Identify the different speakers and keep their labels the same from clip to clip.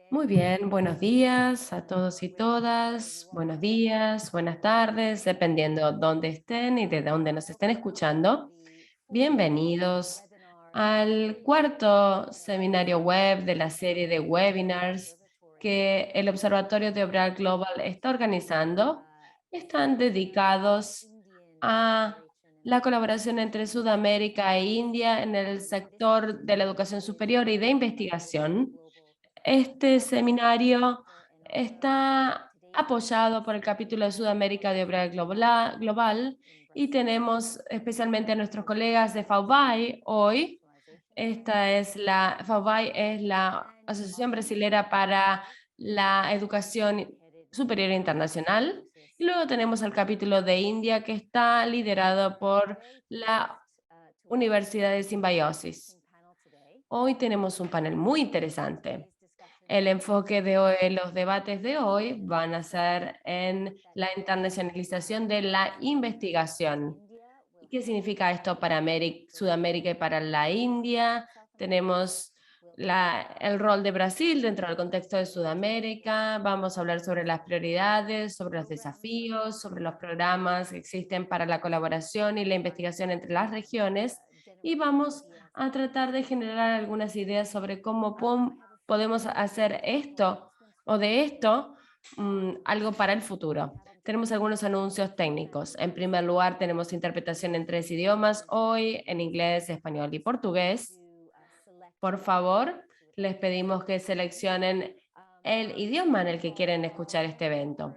Speaker 1: Muy bien, buenos días a todos y todas. Buenos días, buenas tardes, dependiendo dónde estén y de dónde nos estén escuchando. Bienvenidos al cuarto seminario web de la serie de webinars que el Observatorio de Obrar Global está organizando. Están dedicados a la colaboración entre Sudamérica e India en el sector de la educación superior y de investigación. Este seminario está apoyado por el capítulo de Sudamérica de Obra Global y tenemos especialmente a nuestros colegas de FAUBAI hoy. FAUBAI es la Asociación Brasilera para la Educación Superior Internacional. Y luego tenemos al capítulo de India que está liderado por la Universidad de Simbiosis. Hoy tenemos un panel muy interesante. El enfoque de hoy, los debates de hoy van a ser en la internacionalización de la investigación. ¿Qué significa esto para Sudamérica y para la India? Tenemos el rol de Brasil dentro del contexto de Sudamérica. Vamos a hablar sobre las prioridades, sobre los desafíos, sobre los programas que existen para la colaboración y la investigación entre las regiones. Y vamos a tratar de generar algunas ideas sobre cómo podemos hacer esto o de esto algo para el futuro. Tenemos algunos anuncios técnicos. En primer lugar, tenemos interpretación en 3 idiomas hoy, en inglés, español y portugués. Por favor, les pedimos que seleccionen el idioma en el que quieren escuchar este evento.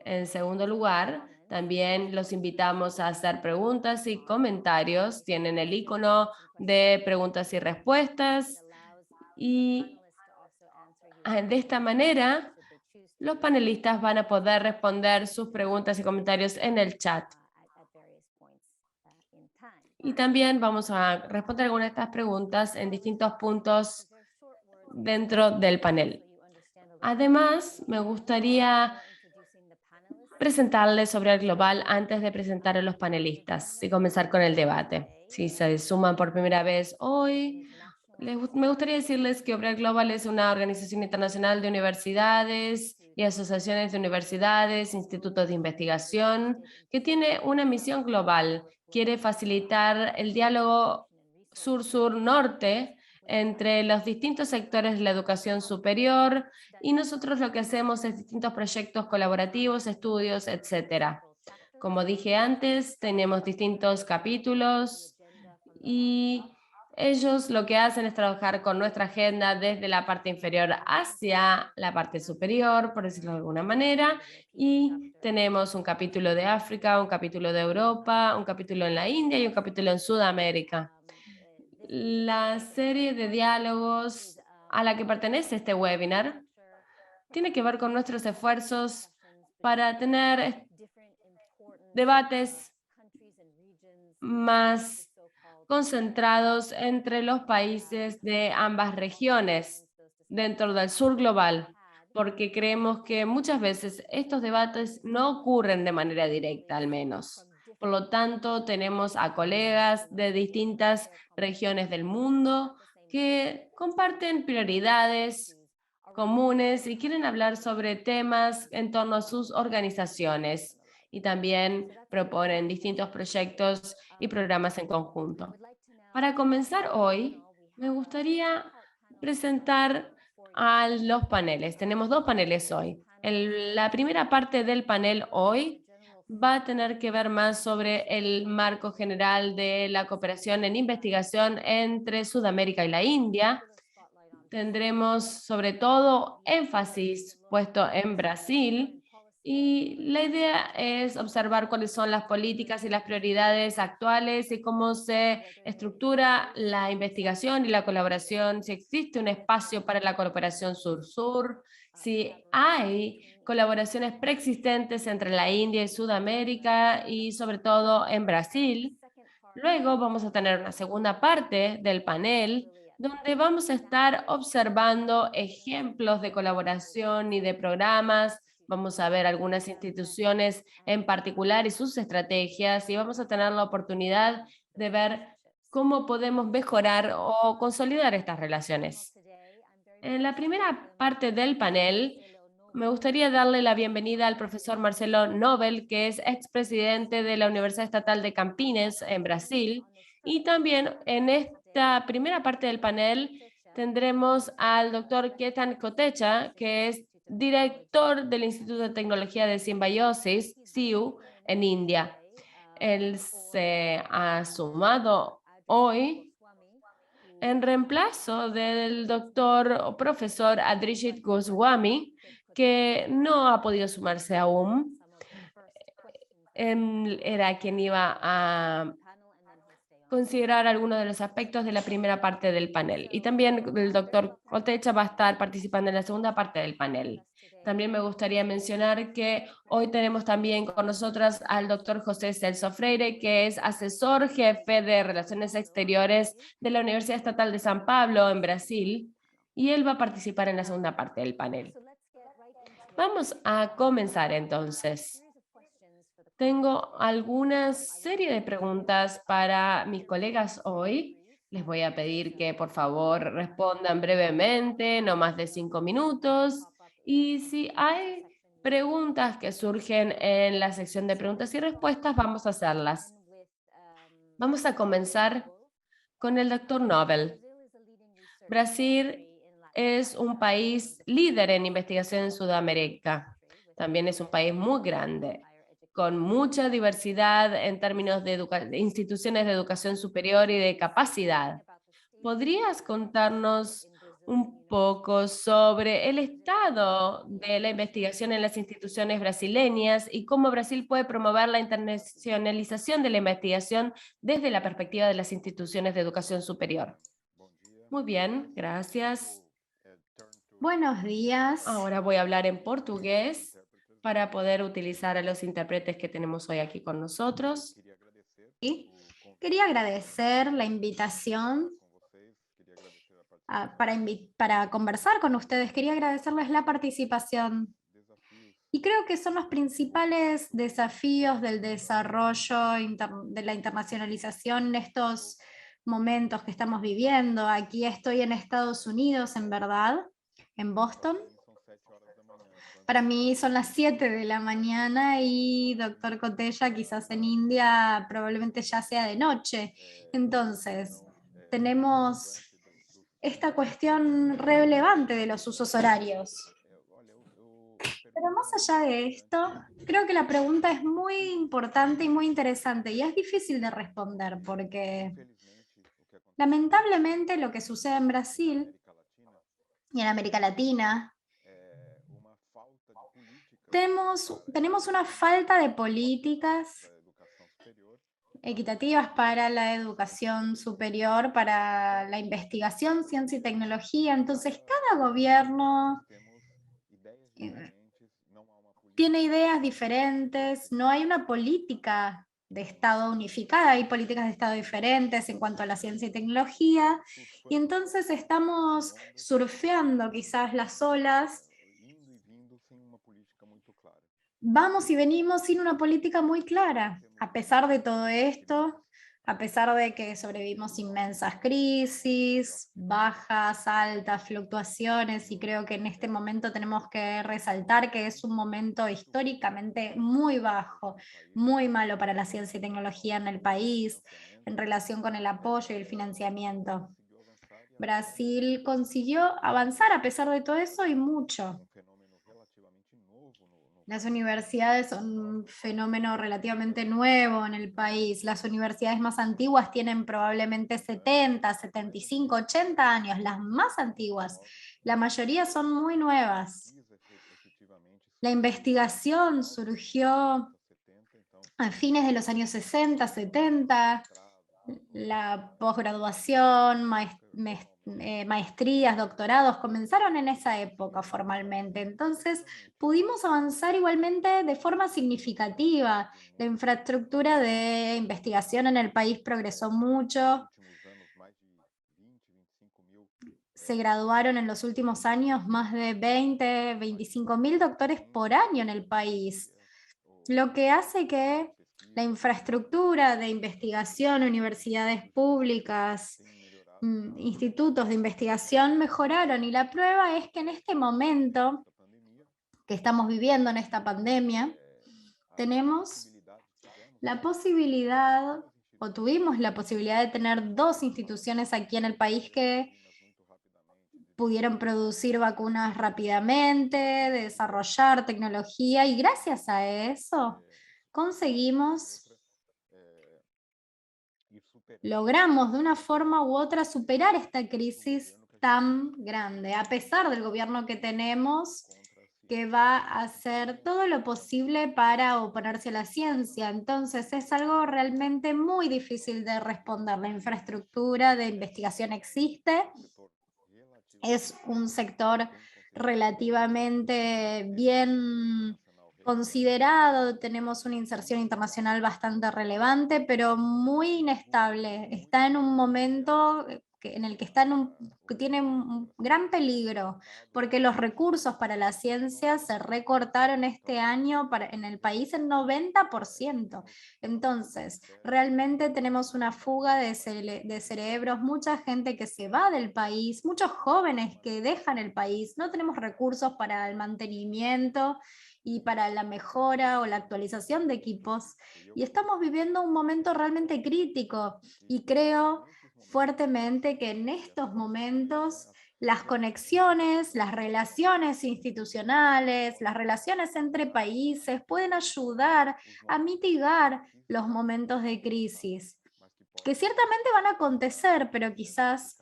Speaker 1: En segundo lugar, también los invitamos a hacer preguntas y comentarios. Tienen el icono de preguntas y respuestas y de esta manera los panelistas van a poder responder sus preguntas y comentarios en el chat. Y también vamos a responder algunas de estas preguntas en distintos puntos dentro del panel. Además, me gustaría presentarles sobre el global antes de presentar a los panelistas y comenzar con el debate. Si se suman por primera vez hoy, me gustaría decirles que Obrar Global es una organización internacional de universidades y asociaciones de universidades, institutos de investigación, que tiene una misión global. Quiere facilitar el diálogo sur-sur-norte entre los distintos sectores de la educación superior y nosotros lo que hacemos es distintos proyectos colaborativos, estudios, etcétera. Como dije antes, tenemos distintos capítulos y ellos lo que hacen es trabajar con nuestra agenda desde la parte inferior hacia la parte superior, por decirlo de alguna manera, y tenemos un capítulo de África, un capítulo de Europa, un capítulo en la India y un capítulo en Sudamérica. La serie de diálogos a la que pertenece este webinar tiene que ver con nuestros esfuerzos para tener debates más concentrados entre los países de ambas regiones dentro del sur global, porque creemos que muchas veces estos debates no ocurren de manera directa, al menos. Por lo tanto, tenemos a colegas de distintas regiones del mundo que comparten prioridades comunes y quieren hablar sobre temas en torno a sus organizaciones y también proponen distintos proyectos y programas en conjunto. Para comenzar hoy, me gustaría presentar a los paneles. Tenemos 2 paneles hoy. La primera parte del panel hoy va a tener que ver más sobre el marco general de la cooperación en investigación entre Sudamérica y la India. Tendremos sobre todo énfasis puesto en Brasil y la idea es observar cuáles son las políticas y las prioridades actuales y cómo se estructura la investigación y la colaboración, si existe un espacio para la cooperación sur-sur, si hay colaboraciones preexistentes entre la India y Sudamérica y sobre todo en Brasil. Luego vamos a tener una segunda parte del panel donde vamos a estar observando ejemplos de colaboración y de programas. Vamos a ver algunas instituciones en particular y sus estrategias y vamos a tener la oportunidad de ver cómo podemos mejorar o consolidar estas relaciones. En la primera parte del panel, me gustaría darle la bienvenida al profesor Marcelo Nobel, que es expresidente de la Universidad Estatal de Campinas, en Brasil. Y también en esta primera parte del panel tendremos al doctor Ketan Kotecha, que es director del Instituto de Tecnología de Simbiosis, CIU, en India. Él se ha sumado hoy en reemplazo del doctor o profesor Adrishit Goswami, que no ha podido sumarse aún. Era quien iba a considerar algunos de los aspectos de la primera parte del panel. Y también el doctor Cotecha va a estar participando en la segunda parte del panel. También me gustaría mencionar que hoy tenemos también con nosotras al doctor José Celso Freire, que es asesor jefe de Relaciones Exteriores de la Universidad Estatal de San Pablo en Brasil, y él va a participar en la segunda parte del panel. Vamos a comenzar entonces. Tengo alguna serie de preguntas para mis colegas hoy. Les voy a pedir que por favor respondan brevemente, no más de 5 minutos. Y si hay preguntas que surgen en la sección de preguntas y respuestas, vamos a hacerlas. Vamos a comenzar con el doctor Nobel. Brasil es un país líder en investigación en Sudamérica. También es un país muy grande, con mucha diversidad en términos de instituciones de educación superior y de capacidad. ¿Podrías contarnos un poco sobre el estado de la investigación en las instituciones brasileñas y cómo Brasil puede promover la internacionalización de la investigación desde la perspectiva de las instituciones de educación superior? Muy bien, gracias.
Speaker 2: Buenos días.
Speaker 1: Ahora voy a hablar en portugués para poder utilizar a los intérpretes que tenemos hoy aquí con nosotros.
Speaker 2: Quería agradecer la invitación para conversar con ustedes. Quería agradecerles la participación. Y creo que son los principales desafíos del desarrollo de la internacionalización en estos momentos que estamos viviendo. Aquí estoy en Estados Unidos, en verdad, en Boston. Para mí son las 7 de la mañana y doctor Cotella quizás en India probablemente ya sea de noche. Entonces, tenemos esta cuestión relevante de los usos horarios. Pero más allá de esto, creo que la pregunta es muy importante y muy interesante y es difícil de responder porque lamentablemente lo que sucede en Brasil y en América Latina, tenemos una falta de políticas equitativas para la educación superior, para la investigación, ciencia y tecnología. Entonces, cada gobierno tiene ideas diferentes, no hay una política de Estado unificada, hay políticas de Estado diferentes en cuanto a la ciencia y tecnología, y entonces estamos surfeando quizás las olas, vamos y venimos sin una política muy clara. A pesar de todo esto, a pesar de que sobrevivimos inmensas crisis, bajas, altas, fluctuaciones, y creo que en este momento tenemos que resaltar que es un momento históricamente muy bajo, muy malo para la ciencia y tecnología en el país, en relación con el apoyo y el financiamiento. Brasil consiguió avanzar a pesar de todo eso y mucho. Las universidades son un fenómeno relativamente nuevo en el país. Las universidades más antiguas tienen probablemente 70, 75, 80 años, las más antiguas. La mayoría son muy nuevas. La investigación surgió a fines de los años 60, 70, la posgraduación, maestrías, doctorados, comenzaron en esa época formalmente. Entonces, pudimos avanzar igualmente de forma significativa. La infraestructura de investigación en el país progresó mucho. Se graduaron en los últimos años más de 20, 25.000 doctores por año en el país, lo que hace que la infraestructura de investigación, universidades públicas institutos de investigación mejoraron, y la prueba es que en este momento que estamos viviendo en esta pandemia, tenemos la posibilidad, o tuvimos la posibilidad de tener 2 instituciones aquí en el país que pudieron producir vacunas rápidamente, desarrollar tecnología, y gracias a eso conseguimos, logramos de una forma u otra superar esta crisis tan grande, a pesar del gobierno que tenemos, que va a hacer todo lo posible para oponerse a la ciencia. Entonces es algo realmente muy difícil de responder. La infraestructura de investigación existe, es un sector relativamente bien considerado, tenemos una inserción internacional bastante relevante, pero muy inestable. Está en un momento en el que que tiene un gran peligro, porque los recursos para la ciencia se recortaron este año en el país en 90%. Entonces, realmente tenemos una fuga de cerebros, mucha gente que se va del país, muchos jóvenes que dejan el país, no tenemos recursos para el mantenimiento y para la mejora o la actualización de equipos. Y estamos viviendo un momento realmente crítico, y creo fuertemente que en estos momentos las conexiones, las relaciones institucionales, las relaciones entre países pueden ayudar a mitigar los momentos de crisis, que ciertamente van a acontecer, pero quizás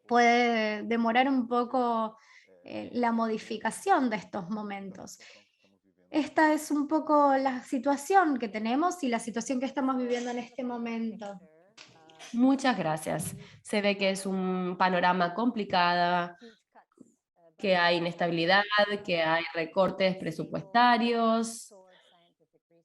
Speaker 2: puede demorar un poco la modificación de estos momentos. Esta es un poco la situación que tenemos y la situación que estamos viviendo en este momento.
Speaker 1: Muchas gracias. Se ve que es un panorama complicado, que hay inestabilidad, que hay recortes presupuestarios,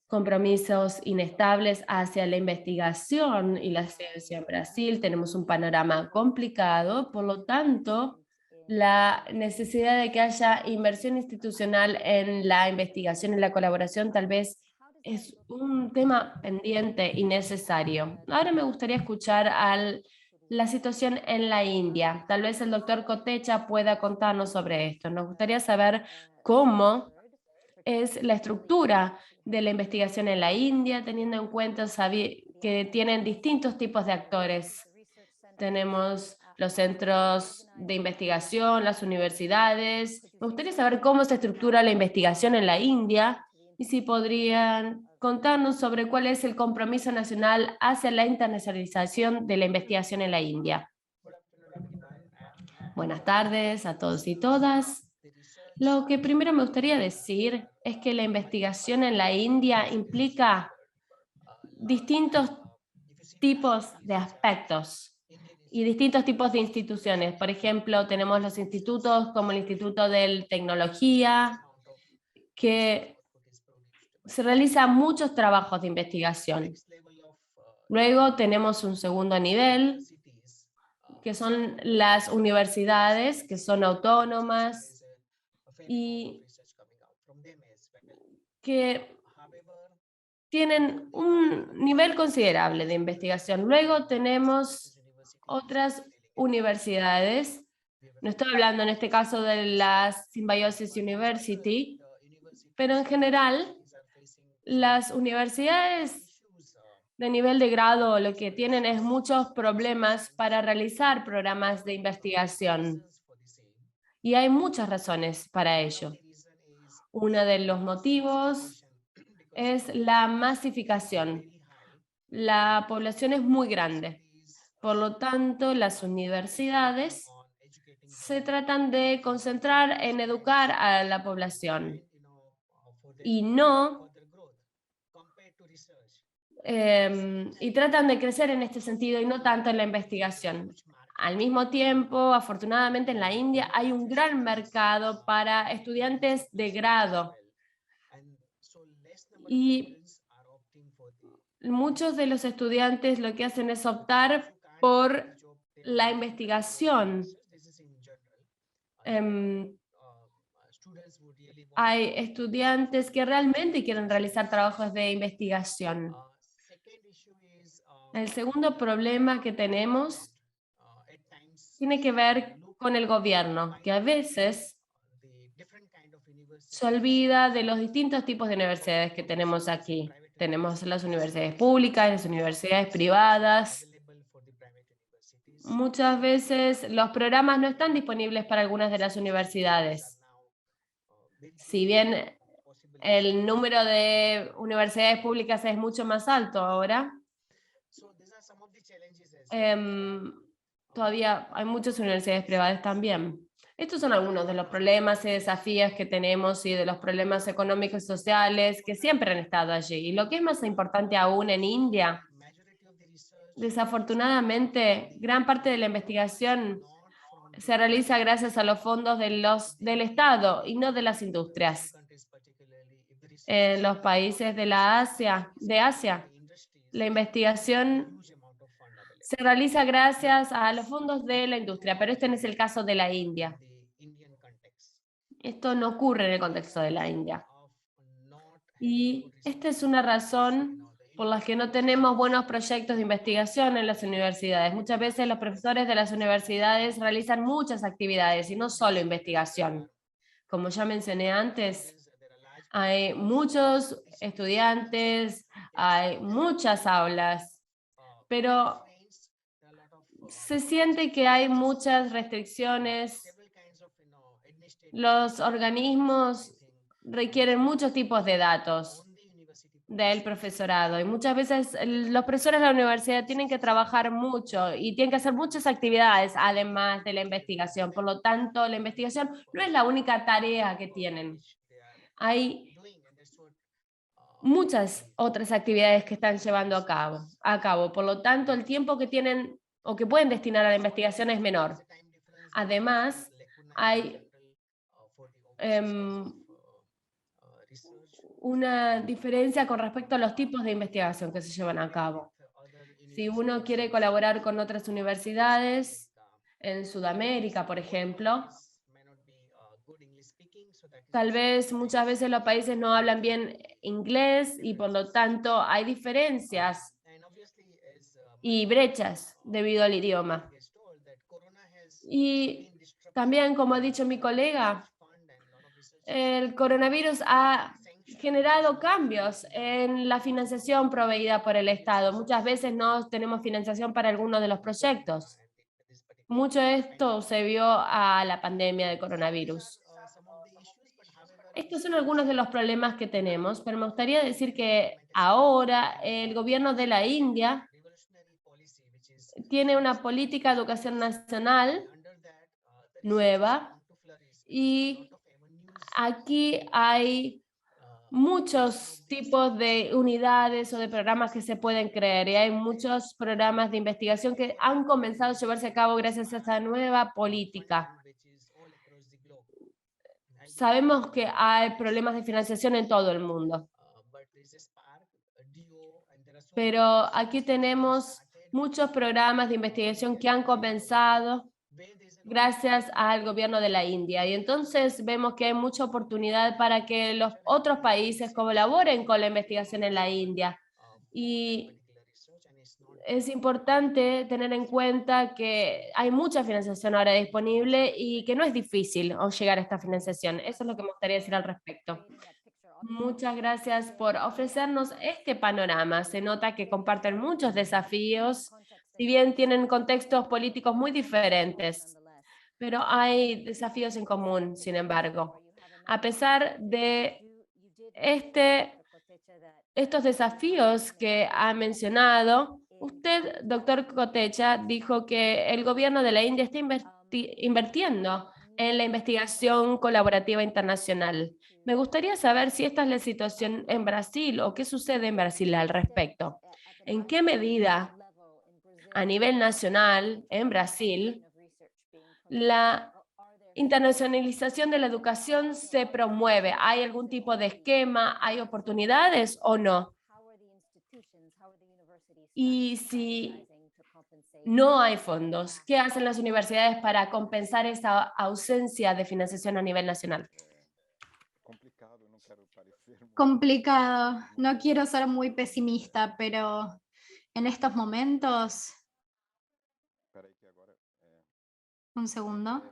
Speaker 1: compromisos inestables hacia la investigación y la ciencia en Brasil. Tenemos un panorama complicado, por lo tanto, la necesidad de que haya inversión institucional en la investigación y la colaboración tal vez es un tema pendiente y necesario. Ahora me gustaría escuchar la situación en la India. Tal vez el doctor Kotecha pueda contarnos sobre esto. Nos gustaría saber cómo es la estructura de la investigación en la India, teniendo en cuenta que tienen distintos tipos de actores. Tenemos los centros de investigación, las universidades. Me gustaría saber cómo se estructura la investigación en la India y si podrían contarnos sobre cuál es el compromiso nacional hacia la internacionalización de la investigación en la India. Buenas tardes a todos y todas. Lo que primero me gustaría decir es que la investigación en la India implica distintos tipos de aspectos y distintos tipos de instituciones. Por ejemplo, tenemos los institutos como el Instituto de Tecnología, que se realizan muchos trabajos de investigación. Luego tenemos un segundo nivel, que son las universidades, que son autónomas y que tienen un nivel considerable de investigación. Luego tenemos otras universidades. No estoy hablando en este caso de la Symbiosis University, pero en general las universidades de nivel de grado lo que tienen es muchos problemas para realizar programas de investigación. Y hay muchas razones para ello. Uno de los motivos es la masificación. La población es muy grande. Por lo tanto, las universidades se tratan de concentrar en educar a la población y y tratan de crecer en este sentido y no tanto en la investigación. Al mismo tiempo, afortunadamente en la India hay un gran mercado para estudiantes de grado y muchos de los estudiantes lo que hacen es optar por la investigación. Hay estudiantes que realmente quieren realizar trabajos de investigación. El segundo problema que tenemos tiene que ver con el gobierno, que a veces se olvida de los distintos tipos de universidades que tenemos aquí. Tenemos las universidades públicas, las universidades privadas. Muchas veces los programas no están disponibles para algunas de las universidades. Si bien el número de universidades públicas es mucho más alto ahora, todavía hay muchas universidades privadas también. Estos son algunos de los problemas y desafíos que tenemos y de los problemas económicos y sociales que siempre han estado allí. Y lo que es más importante aún en India, desafortunadamente, gran parte de la investigación se realiza gracias a los fondos del Estado y no de las industrias. En los países de Asia, la investigación se realiza gracias a los fondos de la industria, pero este no es el caso de la India. Esto no ocurre en el contexto de la India. Y esta es una razón por la que no tenemos buenos proyectos de investigación en las universidades. Muchas veces los profesores de las universidades realizan muchas actividades y no solo investigación. Como ya mencioné antes, hay muchos estudiantes, hay muchas aulas, pero se siente que hay muchas restricciones. Los organismos requieren muchos tipos de datos del profesorado y muchas veces los profesores de la universidad tienen que trabajar mucho y tienen que hacer muchas actividades además de la investigación. Por lo tanto, la investigación no es la única tarea que tienen. Hay muchas otras actividades que están llevando a cabo. Por lo tanto, el tiempo que tienen o que pueden destinar a la investigación es menor. Además, hay una diferencia con respecto a los tipos de investigación que se llevan a cabo. Si uno quiere colaborar con otras universidades en Sudamérica, por ejemplo, tal vez muchas veces los países no hablan bien inglés y por lo tanto hay diferencias y brechas debido al idioma. Y también, como ha dicho mi colega, el coronavirus ha generado cambios en la financiación proveída por el Estado. Muchas veces no tenemos financiación para algunos de los proyectos. Mucho de esto se vio a la pandemia de coronavirus. Estos son algunos de los problemas que tenemos, pero me gustaría decir que ahora el gobierno de la India tiene una política de educación nacional nueva y aquí hay muchos tipos de unidades o de programas que se pueden crear y hay muchos programas de investigación que han comenzado a llevarse a cabo gracias a esta nueva política. Sabemos que hay problemas de financiación en todo el mundo, pero aquí tenemos muchos programas de investigación que han comenzado gracias al gobierno de la India. Y entonces vemos que hay mucha oportunidad para que los otros países colaboren con la investigación en la India. Y es importante tener en cuenta que hay mucha financiación ahora disponible y que no es difícil llegar a esta financiación. Eso es lo que me gustaría decir al respecto. Muchas gracias por ofrecernos este panorama. Se nota que comparten muchos desafíos, si bien tienen contextos políticos muy diferentes, pero hay desafíos en común, sin embargo. A pesar de estos desafíos que ha mencionado, usted, doctor Kotecha, dijo que el gobierno de la India está invirtiendo en la investigación colaborativa internacional. Me gustaría saber si esta es la situación en Brasil o qué sucede en Brasil al respecto. ¿En qué medida, a nivel nacional, en Brasil, la internacionalización de la educación se promueve? ¿Hay algún tipo de esquema? ¿Hay oportunidades o no? Y si no hay fondos, ¿qué hacen las universidades para compensar esa ausencia de financiación a nivel nacional?
Speaker 2: Complicado. No quiero ser muy pesimista, pero en estos momentos Un segundo.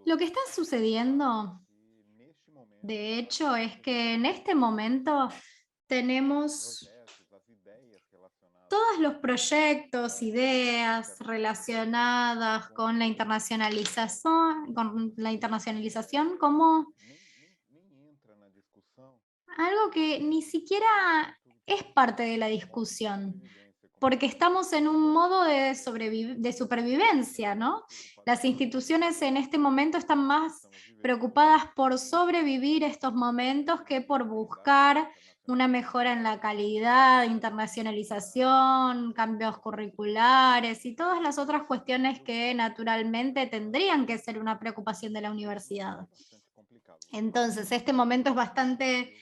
Speaker 2: Lo que está sucediendo, de hecho, es que en este momento tenemos todos los proyectos, ideas relacionadas con la internacionalización como algo que ni siquiera es parte de la discusión, porque estamos en un modo de supervivencia, ¿no? Las instituciones en este momento están más preocupadas por sobrevivir estos momentos que por buscar una mejora en la calidad, internacionalización, cambios curriculares y todas las otras cuestiones que naturalmente tendrían que ser una preocupación de la universidad. Entonces, este momento es bastante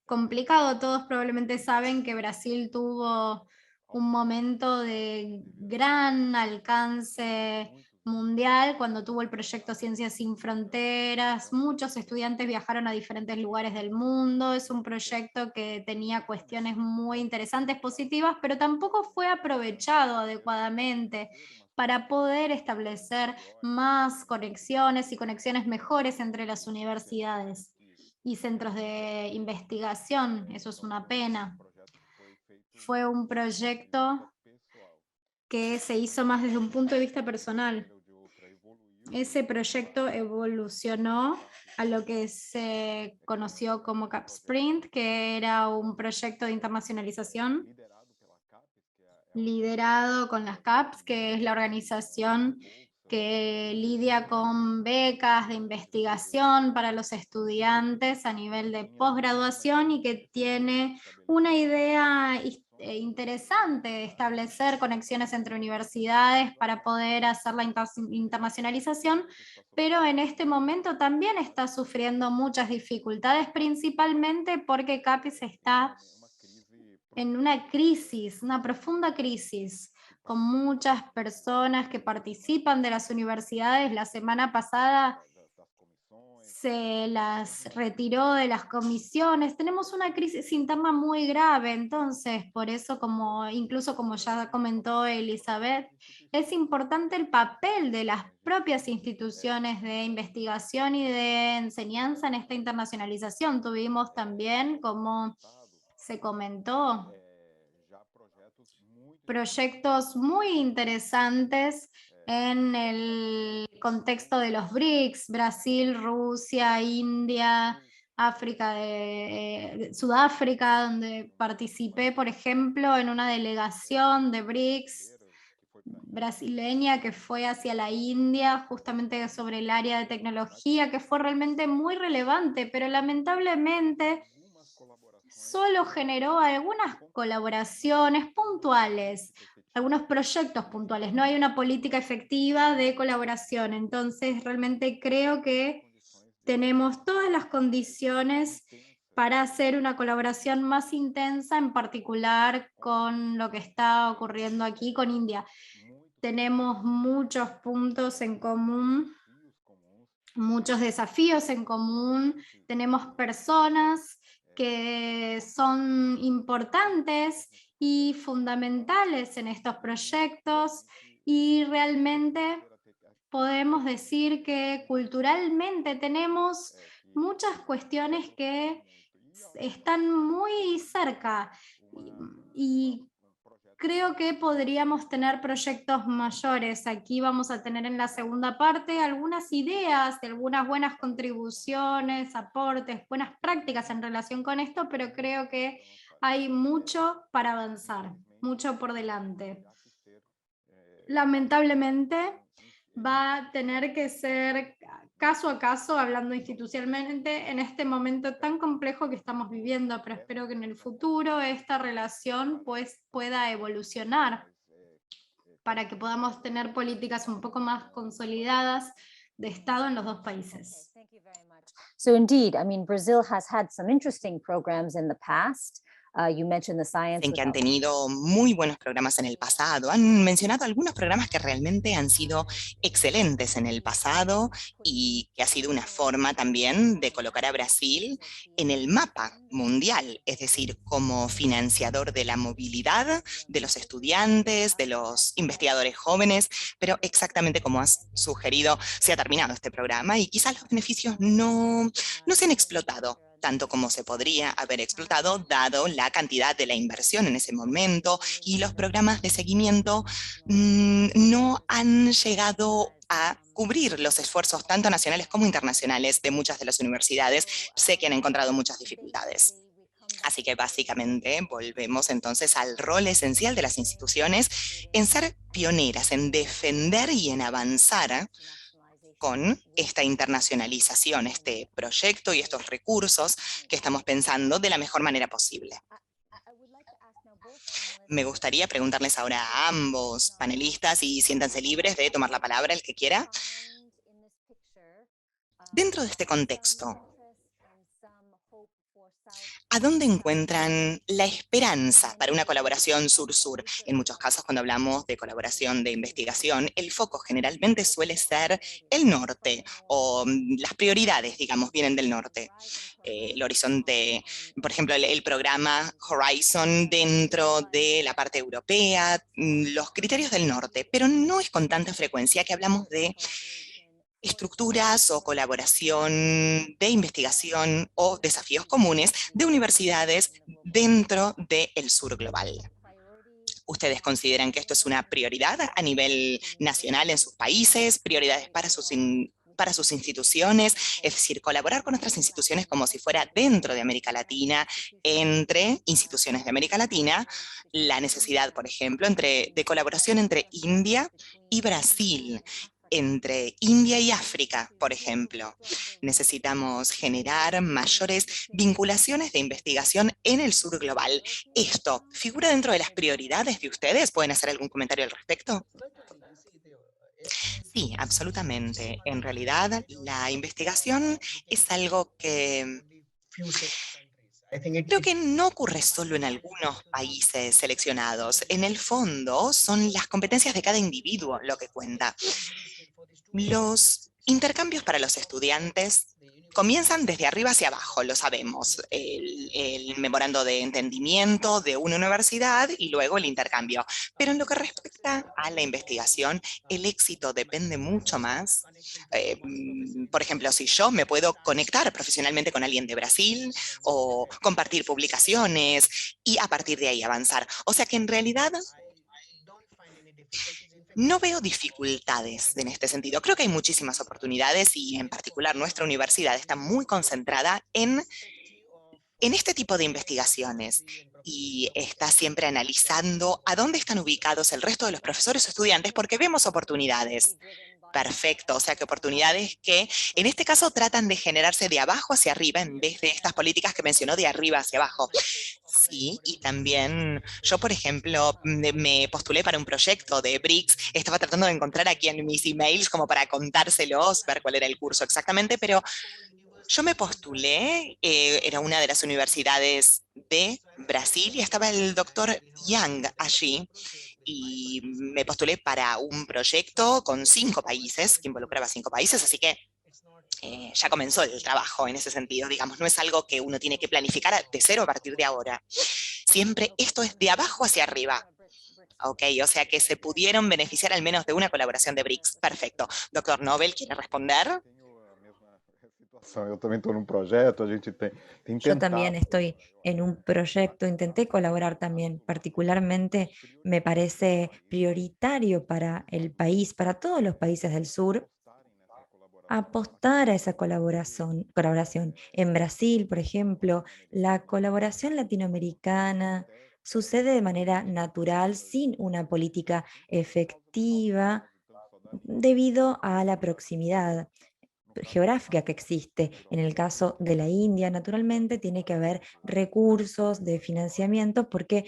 Speaker 2: complicado. Todos probablemente saben que Brasil tuvo un momento de gran alcance mundial cuando tuvo el proyecto Ciencias sin Fronteras. Muchos estudiantes viajaron a diferentes lugares del mundo. Es un proyecto que tenía cuestiones muy interesantes, positivas, pero tampoco fue aprovechado adecuadamente para poder establecer más conexiones y conexiones mejores entre las universidades y centros de investigación. Eso es una pena. Fue un proyecto que se hizo más desde un punto de vista personal. Ese proyecto evolucionó a lo que se conoció como CapSprint, que era un proyecto de internacionalización liderado con las CAPS, que es la organización que lidia con becas de investigación para los estudiantes a nivel de posgraduación y que tiene una idea interesante de establecer conexiones entre universidades para poder hacer la internacionalización, pero en este momento también está sufriendo muchas dificultades, principalmente porque CAPES está en una crisis, una profunda crisis, con muchas personas que participan de las universidades. La semana pasada se las retiró de las comisiones. Tenemos una crisis interna muy grave, entonces, por eso, incluso como ya comentó Elizabeth, es importante el papel de las propias instituciones de investigación y de enseñanza en esta internacionalización. Tuvimos también, como se comentó, proyectos muy interesantes en el contexto de los BRICS, Brasil, Rusia, India, Sudáfrica, donde participé, por ejemplo, en una delegación de BRICS brasileña que fue hacia la India, justamente sobre el área de tecnología, que fue realmente muy relevante, pero lamentablemente solo generó algunas colaboraciones puntuales, algunos proyectos puntuales. No hay una política efectiva de colaboración. Entonces, realmente creo que tenemos todas las condiciones para hacer una colaboración más intensa, en particular con lo que está ocurriendo aquí con India. Tenemos muchos puntos en común, muchos desafíos en común, tenemos personas que son importantes y fundamentales en estos proyectos y realmente podemos decir que culturalmente tenemos muchas cuestiones que están muy cerca y creo que podríamos tener proyectos mayores. Aquí vamos a tener en la segunda parte algunas ideas, algunas buenas contribuciones, aportes, buenas prácticas en relación con esto, pero creo que hay mucho para avanzar, mucho por delante. Lamentablemente va a tener que ser caso a caso, hablando institucionalmente, en este momento tan complejo que estamos viviendo, pero espero que en el futuro esta relación pues, pueda evolucionar para que podamos tener políticas un poco más consolidadas de Estado en los dos países.
Speaker 3: So indeed, I mean, Brazil has had some interesting programs in the past. En que han tenido muy buenos programas en el pasado. Han mencionado algunos programas que realmente han sido excelentes en el pasado y que ha sido una forma también de colocar a Brasil en el mapa mundial, es decir, como financiador de la movilidad de los estudiantes, de los investigadores jóvenes, pero exactamente como has sugerido, se ha terminado este programa y quizás los beneficios no se han explotado tanto como se podría haber explotado, dado la cantidad de la inversión en ese momento, y los programas de seguimiento no han llegado a cubrir los esfuerzos tanto nacionales como internacionales de muchas de las universidades. Sé que han encontrado muchas dificultades. Así que básicamente volvemos entonces al rol esencial de las instituciones en ser pioneras, en defender y en avanzar con esta internacionalización, este proyecto y estos recursos que estamos pensando de la mejor manera posible. Me gustaría preguntarles ahora a ambos panelistas, y siéntanse libres de tomar la palabra el que quiera. Dentro de este contexto, ¿a dónde encuentran la esperanza para una colaboración sur-sur? En muchos casos, cuando hablamos de colaboración de investigación, el foco generalmente suele ser el norte, o las prioridades, digamos, vienen del norte. El horizonte, por ejemplo, el programa Horizon dentro de la parte europea, los criterios del norte, pero no es con tanta frecuencia que hablamos de estructuras o colaboración de investigación o desafíos comunes de universidades dentro del sur global. ¿Ustedes consideran que esto es una prioridad a nivel nacional en sus países, prioridades para sus instituciones, es decir, colaborar con otras instituciones como si fuera dentro de América Latina, entre instituciones de América Latina, la necesidad, por ejemplo, de colaboración entre India y Brasil, entre India y África, por ejemplo? Necesitamos generar mayores vinculaciones de investigación en el sur global. ¿Esto figura dentro de las prioridades de ustedes? ¿Pueden hacer algún comentario al respecto? Sí, absolutamente. En realidad, la investigación es algo que creo que no ocurre solo en algunos países seleccionados. En el fondo, son las competencias de cada individuo lo que cuenta. Los intercambios para los estudiantes comienzan desde arriba hacia abajo, lo sabemos. El memorando de entendimiento de una universidad y luego el intercambio. Pero en lo que respecta a la investigación, el éxito depende mucho más. Por ejemplo, si yo me puedo conectar profesionalmente con alguien de Brasil o compartir publicaciones y a partir de ahí avanzar. O sea que en realidad no veo dificultades en este sentido. Creo que hay muchísimas oportunidades y en particular nuestra universidad está muy concentrada en este tipo de investigaciones y está siempre analizando a dónde están ubicados el resto de los profesores o estudiantes porque vemos oportunidades. Perfecto, o sea que oportunidades que en este caso tratan de generarse de abajo hacia arriba en vez de estas políticas que mencionó de arriba hacia abajo. Sí, y también yo, por ejemplo, me postulé para un proyecto de BRICS, estaba tratando de encontrar aquí en mis emails como para contárselos, ver cuál era el curso exactamente, pero yo me postulé, era una de las universidades de Brasil y estaba el doctor Yang allí y me postulé para un proyecto con 5 países, que involucraba 5 países, así que ya comenzó el trabajo en ese sentido, digamos, no es algo que uno tiene que planificar de cero a partir de ahora. Siempre esto es de abajo hacia arriba. Ok, o sea que se pudieron beneficiar al menos de una colaboración de BRICS. Perfecto. Doctor Nobel, ¿quiere responder?
Speaker 4: Yo también estoy en un proyecto, a gente tem
Speaker 5: Yo también
Speaker 4: tentado.
Speaker 5: estoy en un proyecto, intenté colaborar también, particularmente me parece prioritario para el país, para todos los países del sur, apostar a esa colaboración. En Brasil, por ejemplo, la colaboración latinoamericana sucede de manera natural, sin una política efectiva, debido a la proximidad geográfica que existe. En el caso de la India, naturalmente, tiene que haber recursos de financiamiento porque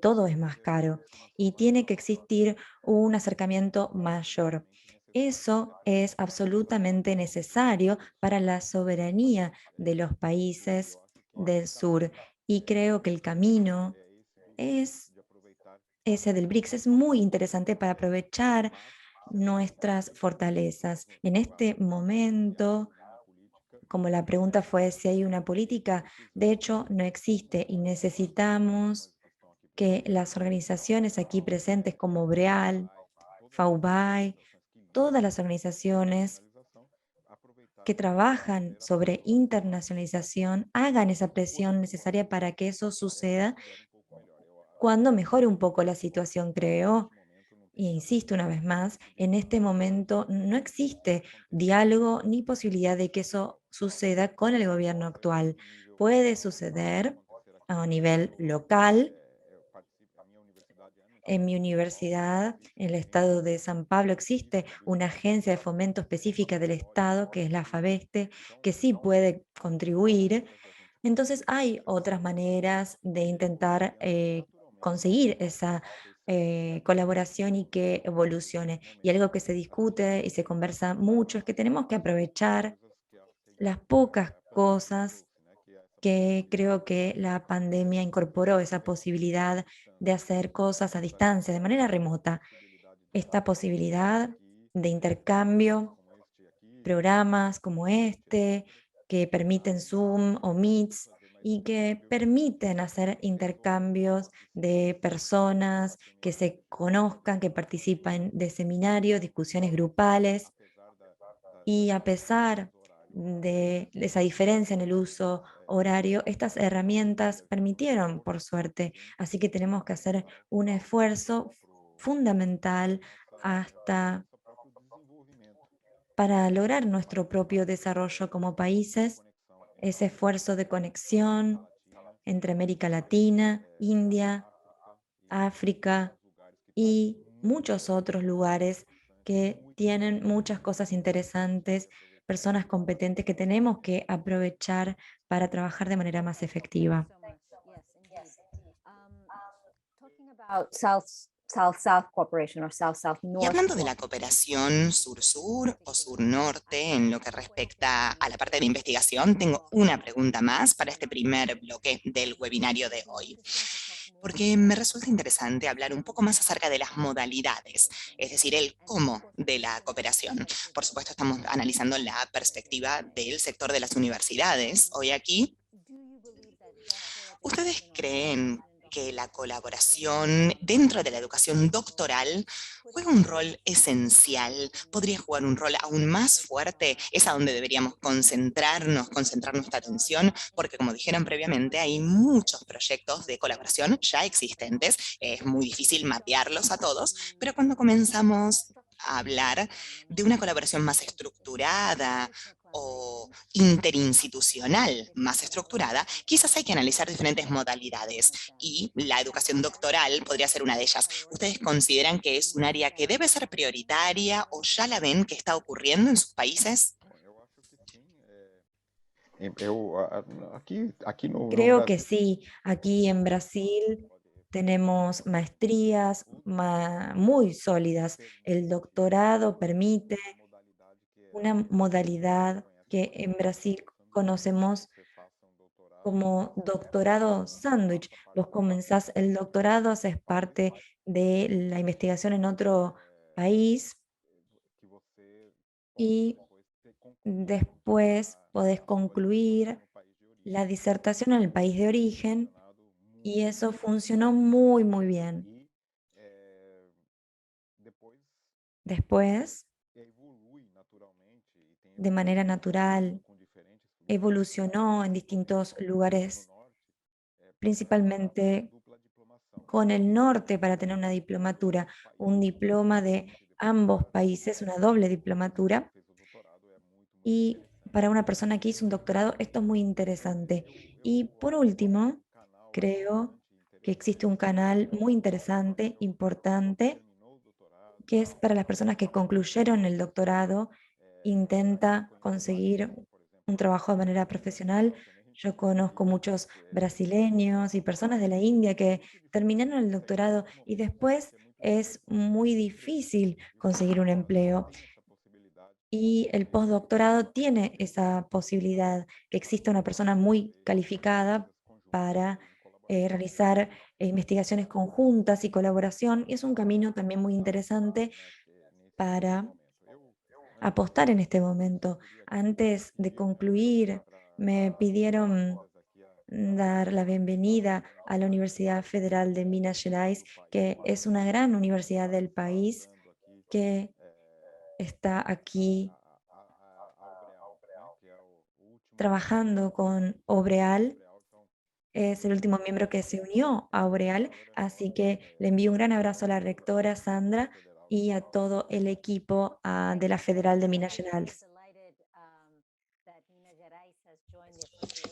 Speaker 5: todo es más caro y tiene que existir un acercamiento mayor. Eso es absolutamente necesario para la soberanía de los países del sur. Y creo que el camino es ese del BRICS. Es muy interesante para aprovechar nuestras fortalezas. En este momento, como la pregunta fue si hay una política, de hecho no existe y necesitamos que las organizaciones aquí presentes como BREAL, FAUBAI, todas las organizaciones que trabajan sobre internacionalización hagan esa presión necesaria para que eso suceda cuando mejore un poco la situación, creo. E insisto una vez más, en este momento no existe diálogo ni posibilidad de que eso suceda con el gobierno actual. Puede suceder a nivel local. En mi universidad, en el estado de San Pablo, existe una agencia de fomento específica del Estado, que es la FABESTE, que sí puede contribuir. Entonces hay otras maneras de intentar conseguir esa colaboración y que evolucione. Y algo que se discute y se conversa mucho es que tenemos que aprovechar las pocas cosas que creo que la pandemia incorporó, esa posibilidad de hacer cosas a distancia, de manera remota. Esta posibilidad de intercambio, programas como este, que permiten Zoom o Meets y que permiten hacer intercambios de personas que se conozcan, que participan de seminarios, discusiones grupales. Y a pesar de esa diferencia en el uso horario, estas herramientas permitieron, por suerte. Así que tenemos que hacer un esfuerzo fundamental hasta para lograr nuestro propio desarrollo como países, ese esfuerzo de conexión entre América Latina, India, África y muchos otros lugares que tienen muchas cosas interesantes, personas competentes que tenemos que aprovechar para trabajar de manera más efectiva.
Speaker 6: Talking about South-South cooperation or
Speaker 3: Y
Speaker 6: South-South-North
Speaker 3: hablando de la
Speaker 6: cooperation.
Speaker 3: cooperación sur-sur o sur-norte en lo que respecta a la parte de investigación, tengo una pregunta más para este primer bloque del webinario de hoy, porque me resulta interesante hablar un poco más acerca de las modalidades, es decir, el cómo de la cooperación. Por supuesto, estamos analizando la perspectiva del sector de las universidades hoy aquí. ¿Ustedes creen que la colaboración dentro de la educación doctoral juega un rol esencial? ¿Podría jugar un rol aún más fuerte? Es a donde deberíamos concentrarnos, concentrar nuestra atención, porque como dijeron previamente, hay muchos proyectos de colaboración ya existentes. Es muy difícil mapearlos a todos, pero cuando comenzamos a hablar de una colaboración más estructurada o interinstitucional más estructurada, quizás hay que analizar diferentes modalidades y la educación doctoral podría ser una de ellas. ¿Ustedes consideran que es un área que debe ser prioritaria o ya la ven que está ocurriendo en sus países?
Speaker 4: Aqui no
Speaker 5: Creo que
Speaker 4: Brasil,
Speaker 5: sí, aquí en Brasil tenemos maestrías muy sólidas. El doctorado permite una modalidad que en Brasil conocemos como doctorado sándwich. Vos comenzás el doctorado, haces parte de la investigación en otro país y después podés concluir la disertación en el país de origen y eso funcionó muy, muy bien. Después, de manera natural, evolucionó en distintos lugares, principalmente con el norte para tener una diplomatura, un diploma de ambos países, una doble diplomatura. Y para una persona que hizo un doctorado, esto es muy interesante. Y por último, creo que existe un canal muy interesante, importante, que es para las personas que concluyeron el doctorado, intenta conseguir un trabajo de manera profesional. Yo conozco muchos brasileños y personas de la India que terminaron el doctorado y después es muy difícil conseguir un empleo. Y el postdoctorado tiene esa posibilidad, que exista una persona muy calificada para realizar investigaciones conjuntas y colaboración, y es un camino también muy interesante para apostar en este momento. Antes de concluir, me pidieron dar la bienvenida a la Universidad Federal de Minas Gerais, que es una gran universidad del país que está aquí trabajando con Obreal. Es el último miembro que se unió a Obreal, así que le envío un gran abrazo a la rectora Sandra y a todo el equipo de la Federal de Minas Gerais.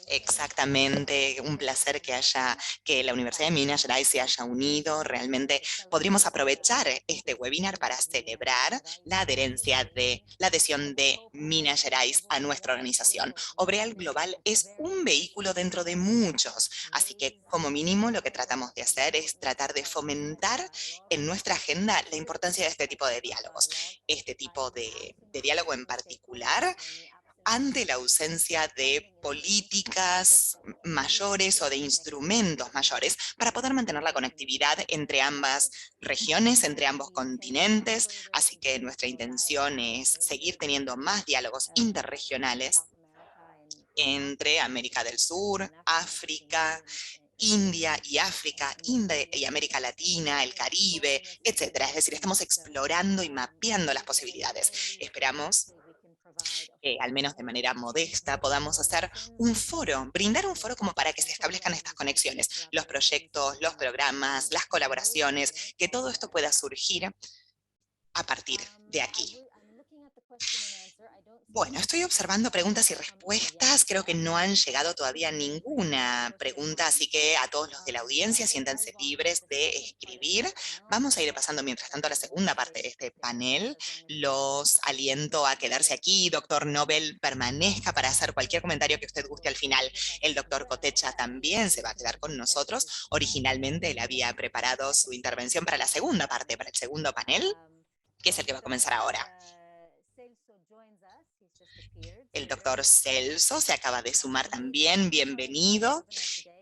Speaker 3: Exactamente, un placer que la Universidad de Minas Gerais se haya unido. Realmente podríamos aprovechar este webinar para celebrar la adhesión de Minas Gerais a nuestra organización. Obreal Global es un vehículo dentro de muchos, así que como mínimo lo que tratamos de hacer es tratar de fomentar en nuestra agenda la importancia de este tipo de diálogos. Este tipo de diálogo en particular ante la ausencia de políticas mayores o de instrumentos mayores para poder mantener la conectividad entre ambas regiones, entre ambos continentes. Así que nuestra intención es seguir teniendo más diálogos interregionales entre América del Sur, África, India y África, India y América Latina, el Caribe, etcétera. Es decir, estamos explorando y mapeando las posibilidades. Esperamos que, al menos de manera modesta, podamos hacer un foro, brindar un foro como para que se establezcan estas conexiones, los proyectos, los programas, las colaboraciones, que todo esto pueda surgir a partir de aquí. Bueno, estoy observando preguntas y respuestas. Creo que no han llegado todavía ninguna pregunta, así que a todos los de la audiencia siéntanse libres de escribir. Vamos a ir pasando mientras tanto a la segunda parte de este panel. Los aliento a quedarse aquí. Doctor Nobel, permanezca para hacer cualquier comentario que usted guste al final. El doctor Kotecha también se va a quedar con nosotros. Originalmente él había preparado su intervención para la segunda parte, para el segundo panel, que es el que va a comenzar ahora. El doctor Celso se acaba de sumar también, bienvenido.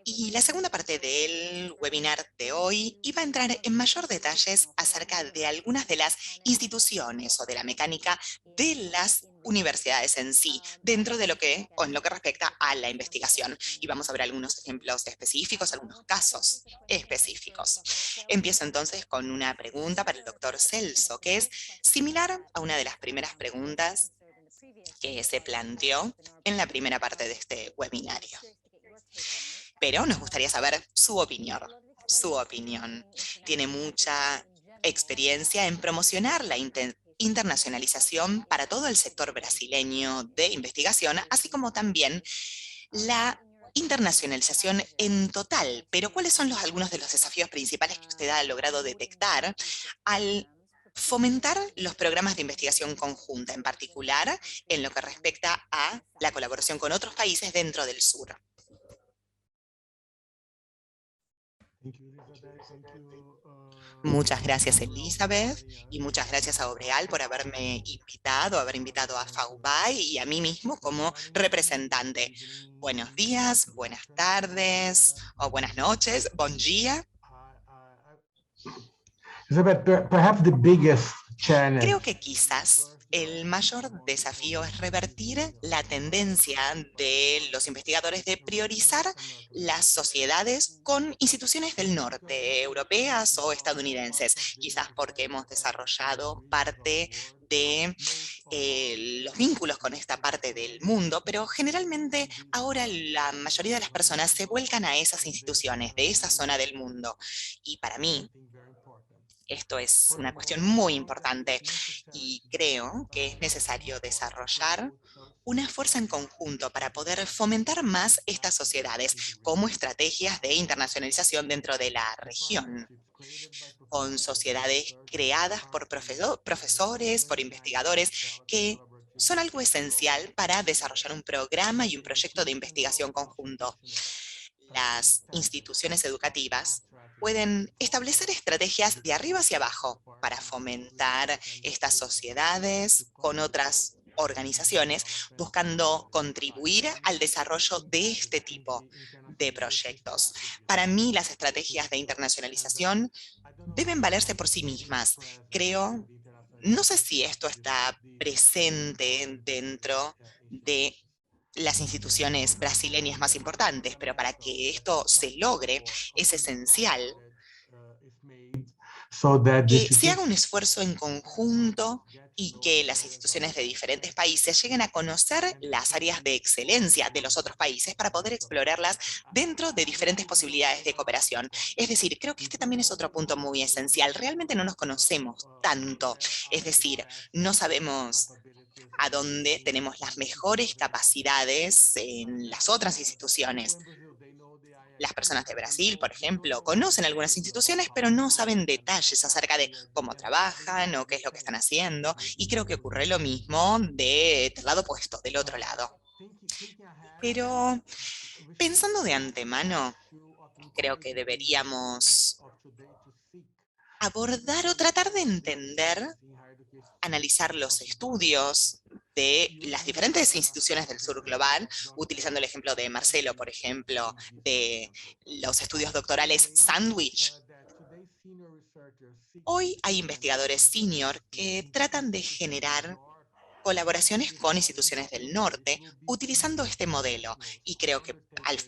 Speaker 3: Y la segunda parte del webinar de hoy iba a entrar en mayor detalles acerca de algunas de las instituciones o de la mecánica de las universidades en sí, dentro de en lo que respecta a la investigación. Y vamos a ver algunos ejemplos específicos, algunos casos específicos. Empiezo entonces con una pregunta para el doctor Celso, que es similar a una de las primeras preguntas que se planteó en la primera parte de este webinario. Pero nos gustaría saber su opinión. Su opinión. Tiene mucha experiencia en promocionar la internacionalización para todo el sector brasileño de investigación, así como también la internacionalización en total. Pero ¿cuáles son algunos de los desafíos principales que usted ha logrado detectar al fomentar los programas de investigación conjunta, en particular en lo que respecta a la colaboración con otros países dentro del sur? Muchas gracias, Elizabeth, y muchas gracias a Obreal por haberme invitado, haber invitado a FAUBAI y a mí mismo como representante. Buenos días, buenas tardes o buenas noches, bon dia. Creo que quizás el mayor desafío es revertir la tendencia de los investigadores de priorizar las sociedades con instituciones del norte, europeas o estadounidenses, quizás porque hemos desarrollado parte de los vínculos con esta parte del mundo, pero generalmente ahora la mayoría de las personas se vuelcan a esas instituciones de esa zona del mundo. Y para mí, esto es una cuestión muy importante y creo que es necesario desarrollar una fuerza en conjunto para poder fomentar más estas sociedades como estrategias de internacionalización dentro de la región, con sociedades creadas por profesores, por investigadores, que son algo esencial para desarrollar un programa y un proyecto de investigación conjunto. Las instituciones educativas pueden establecer estrategias de arriba hacia abajo para fomentar estas sociedades con otras organizaciones buscando contribuir al desarrollo de este tipo de proyectos. Para mí, las estrategias de internacionalización deben valerse por sí mismas. Creo, no sé si esto está presente dentro de las instituciones brasileñas más importantes, pero para que esto se logre es esencial que se haga un esfuerzo en conjunto y que las instituciones de diferentes países lleguen a conocer las áreas de excelencia de los otros países para poder explorarlas dentro de diferentes posibilidades de cooperación. Es decir, creo que este también es otro punto muy esencial. Realmente no nos conocemos tanto. Es decir, no sabemos a dónde tenemos las mejores capacidades en las otras instituciones. Las personas de Brasil, por ejemplo, conocen algunas instituciones, pero no saben detalles acerca de cómo trabajan o qué es lo que están haciendo. Y creo que ocurre lo mismo del lado opuesto, del otro lado. Pero pensando de antemano, creo que deberíamos abordar o tratar de entender, analizar los estudios de las diferentes instituciones del sur global, utilizando el ejemplo de Marcelo, por ejemplo, de los estudios doctorales Sandwich. Hoy hay investigadores senior que tratan de generar colaboraciones con instituciones del norte utilizando este modelo, y creo que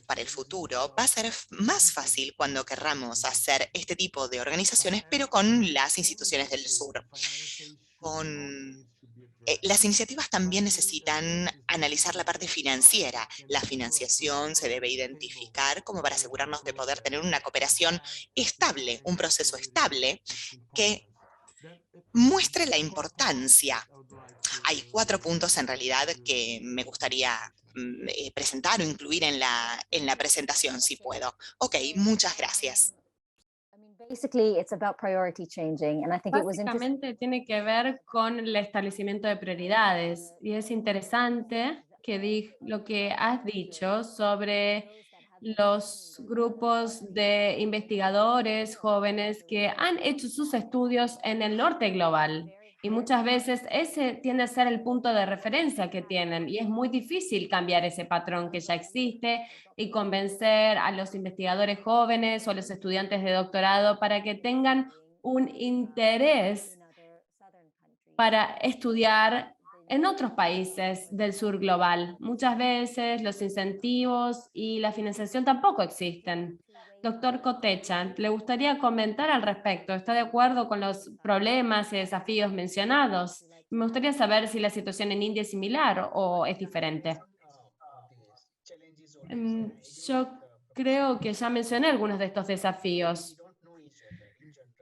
Speaker 3: para el futuro va a ser más fácil cuando querramos hacer este tipo de organizaciones, pero con las instituciones del sur. Las iniciativas también necesitan analizar la parte financiera. La financiación se debe identificar como para asegurarnos de poder tener una cooperación estable, un proceso estable que muestre la importancia. Hay 4 puntos en realidad que me gustaría presentar o incluir en la presentación, si puedo. Ok, muchas gracias.
Speaker 6: Basically, it's about priority changing, and I think it was interesting.
Speaker 1: Básicamente tiene que ver con el establecimiento de prioridades. Y es interesante que lo que has dicho sobre los grupos de investigadores jóvenes que han hecho sus estudios en el norte global. Y muchas veces ese tiende a ser el punto de referencia que tienen. Y es muy difícil cambiar ese patrón que ya existe y convencer a los investigadores jóvenes o a los estudiantes de doctorado para que tengan un interés para estudiar en otros países del sur global. Muchas veces los incentivos y la financiación tampoco existen. Doctor Kotecha, ¿le gustaría comentar al respecto? ¿Está de acuerdo con los problemas y desafíos mencionados? Me gustaría saber si la situación en India es similar o es diferente. Yo creo que ya mencioné algunos de estos desafíos.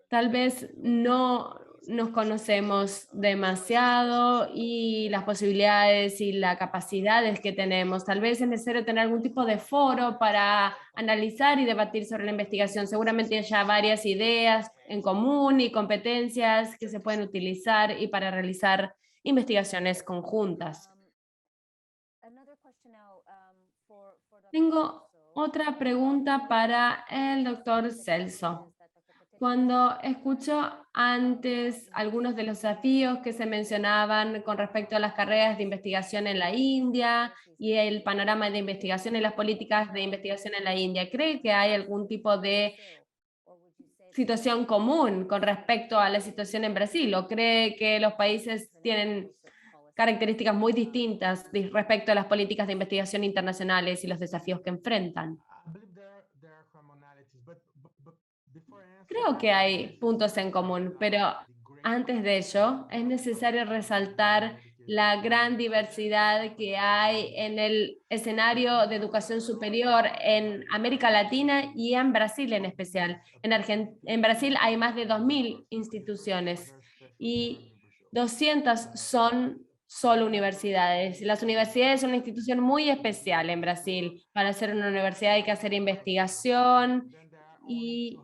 Speaker 1: Tal vez no nos conocemos demasiado y las posibilidades y las capacidades que tenemos. Tal vez es necesario tener algún tipo de foro para analizar y debatir sobre la investigación. Seguramente haya varias ideas en común y competencias que se pueden utilizar y para realizar investigaciones conjuntas. Tengo otra pregunta para el doctor Celso. Cuando escucho antes algunos de los desafíos que se mencionaban con respecto a las carreras de investigación en la India y el panorama de investigación y las políticas de investigación en la India, ¿cree que hay algún tipo de situación común con respecto a la situación en Brasil? ¿O cree que los países tienen características muy distintas respecto a las políticas de investigación internacionales y los desafíos que enfrentan? Creo que hay puntos en común, pero antes de ello es necesario resaltar la gran diversidad que hay en el escenario de educación superior en América Latina y en Brasil en especial. En Brasil hay más de 2.000 instituciones y 200 son solo universidades. Las universidades son una institución muy especial en Brasil. Para ser una universidad hay que hacer investigación y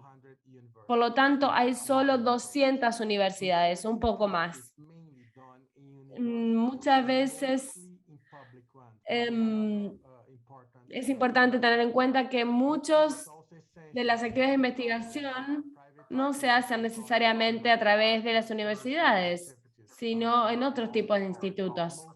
Speaker 1: por lo tanto hay solo 200 universidades, un poco más. Muchas veces es importante tener en cuenta que muchos de las actividades de investigación no se hacen necesariamente a través de las universidades, sino en otros tipos de institutos.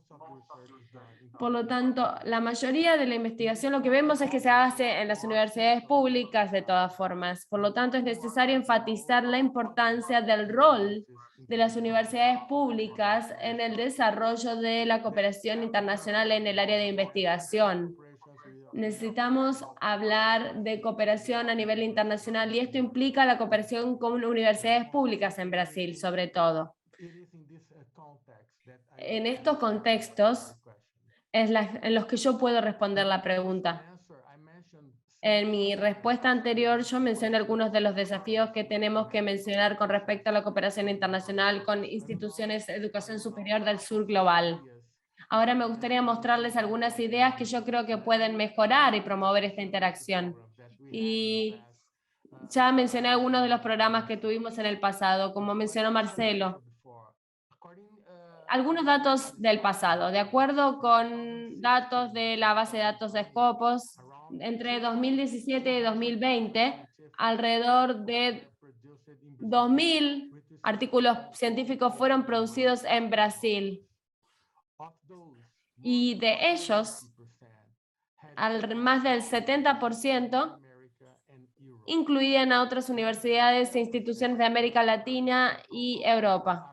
Speaker 1: Por lo tanto, la mayoría de la investigación lo que vemos es que se hace en las universidades públicas de todas formas. Por lo tanto, es necesario enfatizar la importancia del rol de las universidades públicas en el desarrollo de la cooperación internacional en el área de investigación. Necesitamos hablar de cooperación a nivel internacional y esto implica la cooperación con universidades públicas en Brasil, sobre todo. En estos contextos es en los que yo puedo responder la pregunta. En mi respuesta anterior yo mencioné algunos de los desafíos que tenemos que mencionar con respecto a la cooperación internacional con instituciones de educación superior del sur global. Ahora me gustaría mostrarles algunas ideas que yo creo que pueden mejorar y promover esta interacción. Y ya mencioné algunos de los programas que tuvimos en el pasado, como mencionó Marcelo. Algunos datos del pasado. De acuerdo con datos de la base de datos de Scopus, entre 2017 y 2020, alrededor de 2.000 artículos científicos fueron producidos en Brasil. Y de ellos, más del 70% incluían a otras universidades e instituciones de América Latina y Europa.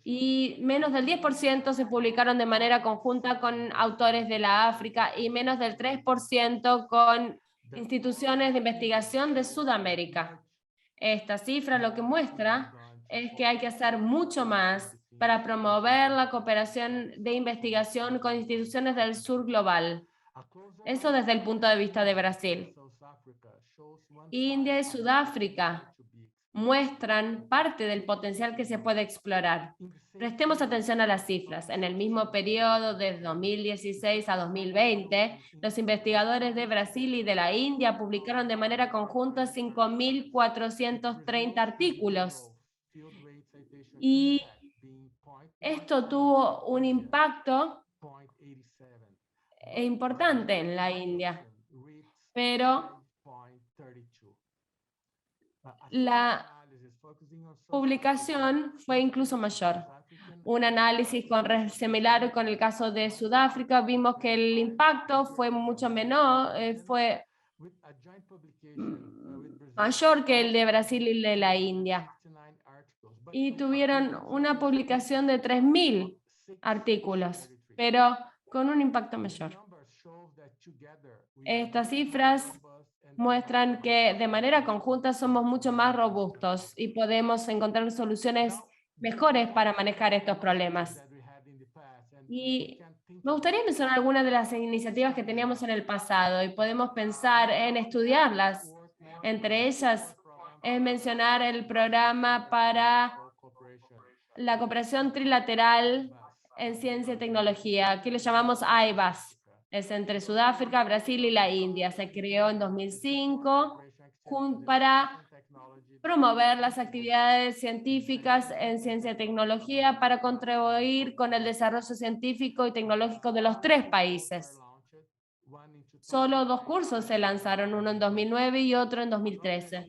Speaker 1: Y menos del 10% se publicaron de manera conjunta con autores de la África y menos del 3% con instituciones de investigación de Sudamérica. Esta cifra lo que muestra es que hay que hacer mucho más para promover la cooperación de investigación con instituciones del sur global. Eso desde el punto de vista de Brasil. India y Sudáfrica muestran parte del potencial que se puede explorar. Prestemos atención a las cifras. En el mismo periodo, de 2016 a 2020, los investigadores de Brasil y de la India publicaron de manera conjunta 5.430 artículos. Y esto tuvo un impacto importante en la India. Pero la publicación fue incluso mayor. Un análisis similar con el caso de Sudáfrica, vimos que el impacto fue mucho menor, fue mayor que el de Brasil y de la India. Y tuvieron una publicación de 3.000 artículos, pero con un impacto mayor. Estas cifras muestran que de manera conjunta somos mucho más robustos y podemos encontrar soluciones mejores para manejar estos problemas. Y me gustaría mencionar algunas de las iniciativas que teníamos en el pasado y podemos pensar en estudiarlas. Entre ellas es mencionar el programa para la cooperación trilateral en ciencia y tecnología. Aquí lo llamamos AIBAS. Es entre Sudáfrica, Brasil y la India. Se creó en 2005 para promover las actividades científicas en ciencia y tecnología para contribuir con el desarrollo científico y tecnológico de los 3 países. Solo 2 cursos se lanzaron, uno en 2009 y otro en 2013.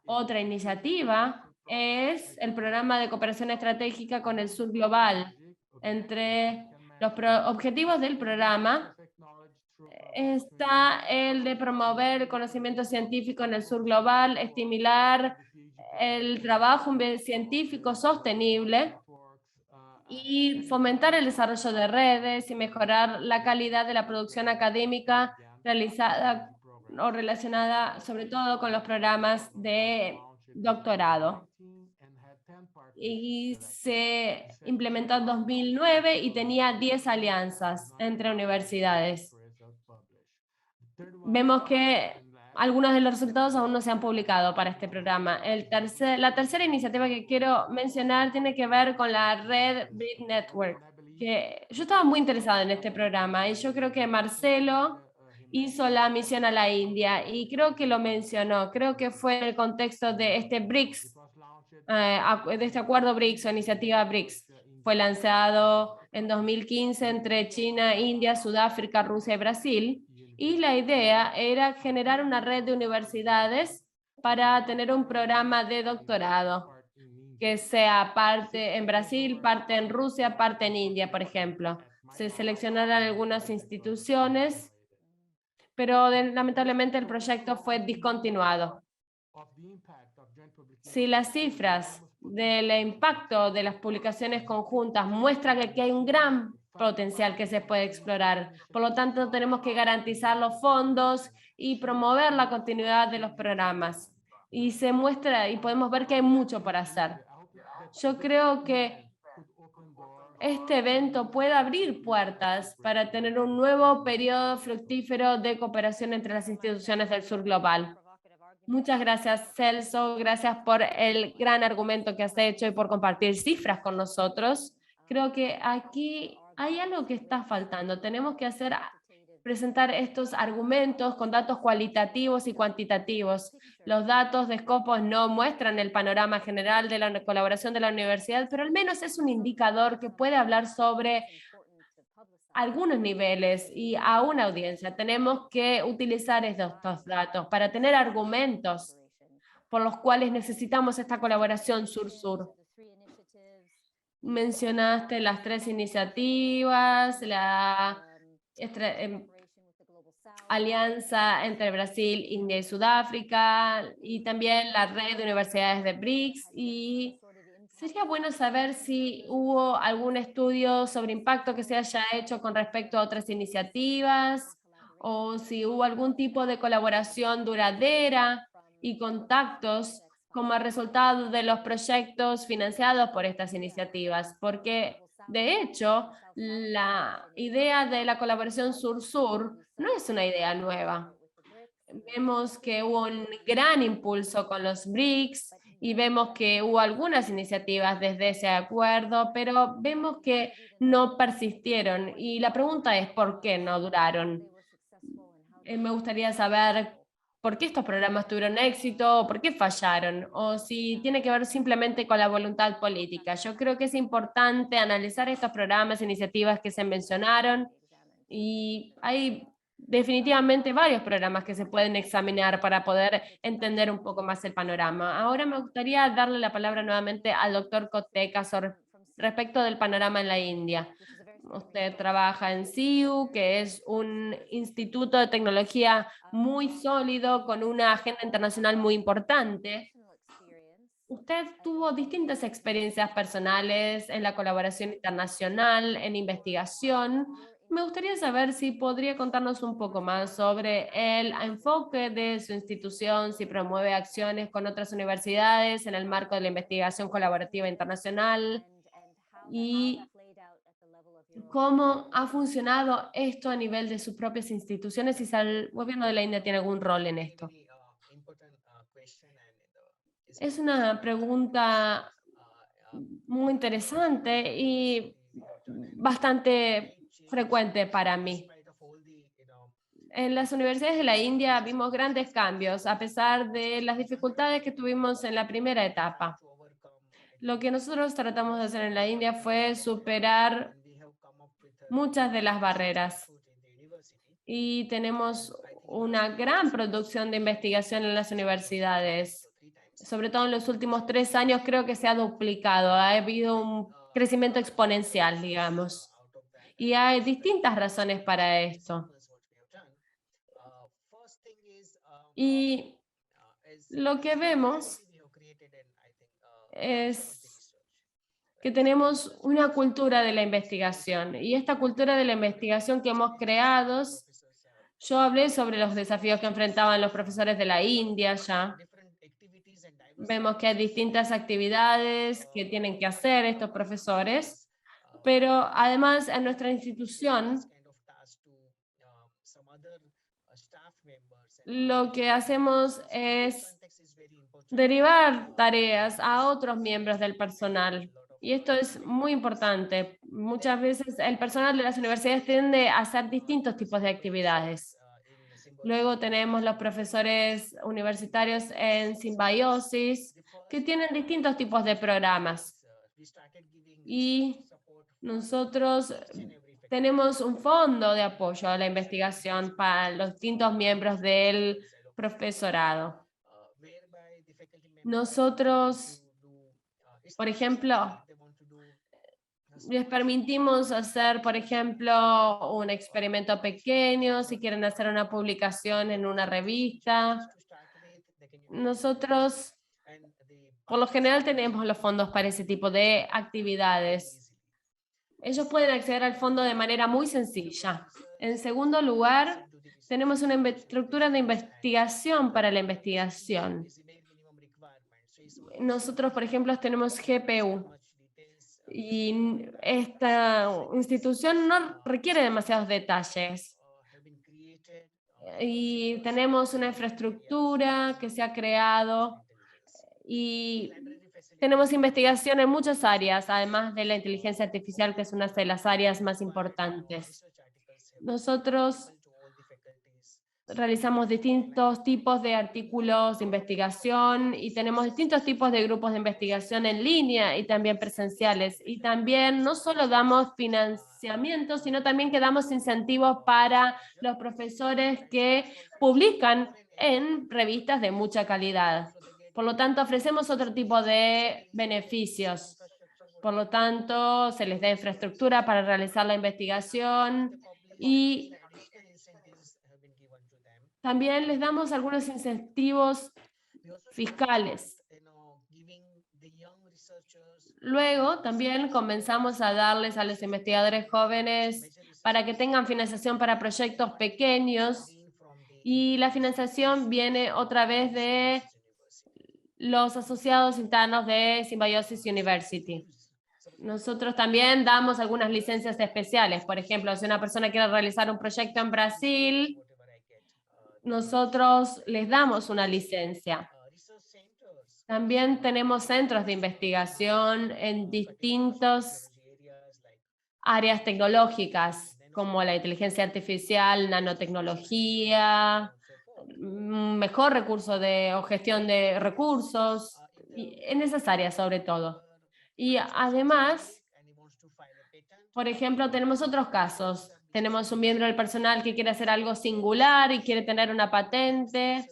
Speaker 1: Otra iniciativa es el programa de cooperación estratégica con el sur global. Entre los objetivos del programa está el de promover el conocimiento científico en el sur global, estimular el trabajo científico sostenible y fomentar el desarrollo de redes y mejorar la calidad de la producción académica realizada o relacionada sobre todo con los programas de doctorado. Y se implementó en 2009 y tenía 10 alianzas entre universidades. Vemos que algunos de los resultados aún no se han publicado para este programa. La tercera iniciativa que quiero mencionar tiene que ver con la red BRIC Network. Que yo estaba muy interesada en este programa y yo creo que Marcelo hizo la misión a la India y creo que lo mencionó. Creo que fue en el contexto de este BRICS, de este acuerdo BRICS o iniciativa BRICS. Fue lanzado en 2015 entre China, India, Sudáfrica, Rusia y Brasil. Y la idea era generar una red de universidades para tener un programa de doctorado. que sea parte en Brasil, parte en Rusia, parte en India, por ejemplo. Se seleccionaron algunas instituciones, pero lamentablemente el proyecto fue discontinuado. Si las cifras del impacto de las publicaciones conjuntas muestran que aquí hay un gran potencial que se puede explorar, por lo tanto tenemos que garantizar los fondos y promover la continuidad de los programas. Y se muestra y podemos ver que hay mucho por hacer. Yo creo que este evento puede abrir puertas para tener un nuevo periodo fructífero de cooperación entre las instituciones del sur global. Muchas gracias, Celso. Gracias por el gran argumento que has hecho y por compartir cifras con nosotros. Creo que aquí hay algo que está faltando. Tenemos que presentar estos argumentos con datos cualitativos y cuantitativos. Los datos de Scopus no muestran el panorama general de la colaboración de la universidad, pero al menos es un indicador que puede hablar sobre algunos niveles y a una audiencia. Tenemos que utilizar estos datos para tener argumentos por los cuales necesitamos esta colaboración sur-sur. Mencionaste las 3 iniciativas, la alianza entre Brasil, India y Sudáfrica, y también la red de universidades de BRICS. Y sería bueno saber si hubo algún estudio sobre impacto que se haya hecho con respecto a otras iniciativas, o si hubo algún tipo de colaboración duradera y contactos como resultado de los proyectos financiados por estas iniciativas, porque de hecho la idea de la colaboración sur-sur no es una idea nueva. Vemos que hubo un gran impulso con los BRICS y vemos que hubo algunas iniciativas desde ese acuerdo, pero vemos que no persistieron. Y la pregunta es, ¿por qué no duraron? Me gustaría saber por qué estos programas tuvieron éxito, o por qué fallaron, o si tiene que ver simplemente con la voluntad política. Yo creo que es importante analizar estos programas, iniciativas que se mencionaron, y hay definitivamente varios programas que se pueden examinar para poder entender un poco más el panorama. Ahora me gustaría darle la palabra nuevamente al doctor Kotecha respecto del panorama en la India. Usted trabaja en CIU, que es un instituto de tecnología muy sólido, con una agenda internacional muy importante. Usted tuvo distintas experiencias personales en la colaboración internacional, en investigación. Me gustaría saber si podría contarnos un poco más sobre el enfoque de su institución, si promueve acciones con otras universidades en el marco de la investigación colaborativa internacional y cómo ha funcionado esto a nivel de sus propias instituciones y si el gobierno de la India tiene algún rol en esto. Es una pregunta muy interesante y bastante frecuente para mí. En las universidades de la India vimos grandes cambios a pesar de las dificultades que tuvimos en la primera etapa. Lo que nosotros tratamos de hacer en la India fue superar muchas de las barreras y tenemos una gran producción de investigación en las universidades. Sobre todo en los últimos 3 años creo que se ha duplicado, ha habido un crecimiento exponencial, digamos. Y hay distintas razones para esto. Y lo que vemos es que tenemos una cultura de la investigación. Y esta cultura de la investigación que hemos creado, yo hablé sobre los desafíos que enfrentaban los profesores de la India ya. Vemos que hay distintas actividades que tienen que hacer estos profesores, pero además en nuestra institución lo que hacemos es derivar tareas a otros miembros del personal. Y esto es muy importante. Muchas veces el personal de las universidades tiende a hacer distintos tipos de actividades. Luego tenemos los profesores universitarios en simbiosis, que tienen distintos tipos de programas. Y nosotros tenemos un fondo de apoyo a la investigación para los distintos miembros del profesorado. Nosotros Por ejemplo, les permitimos hacer, por ejemplo, un experimento pequeño, si quieren hacer una publicación en una revista. Nosotros, por lo general, tenemos los fondos para ese tipo de actividades. Ellos pueden acceder al fondo de manera muy sencilla. En segundo lugar, tenemos una estructura de investigación para la investigación. Nosotros, por ejemplo, tenemos GPU. Y esta institución no requiere demasiados detalles. Y tenemos una infraestructura que se ha creado y tenemos investigación en muchas áreas, además de la inteligencia artificial, que es una de las áreas más importantes. Nosotros realizamos distintos tipos de artículos de investigación y tenemos distintos tipos de grupos de investigación en línea y también presenciales. Y también no solo damos financiamiento, sino también que damos incentivos para los profesores que publican en revistas de mucha calidad. Por lo tanto, ofrecemos otro tipo de beneficios. Por lo tanto, se les da infraestructura para realizar la investigación y también les damos algunos incentivos fiscales. Luego, también comenzamos a darles a los investigadores jóvenes para que tengan financiación para proyectos pequeños y la financiación viene otra vez de los asociados internos de Symbiosis University. Nosotros también damos algunas licencias especiales. Por ejemplo, si una persona quiere realizar un proyecto en Brasil, nosotros les damos una licencia. También tenemos centros de investigación en distintas áreas tecnológicas, como la inteligencia artificial, nanotecnología, mejor recurso o gestión de recursos, y en esas áreas sobre todo. Y además, por ejemplo, tenemos otros casos. Tenemos un miembro del personal que quiere hacer algo singular y quiere tener una patente.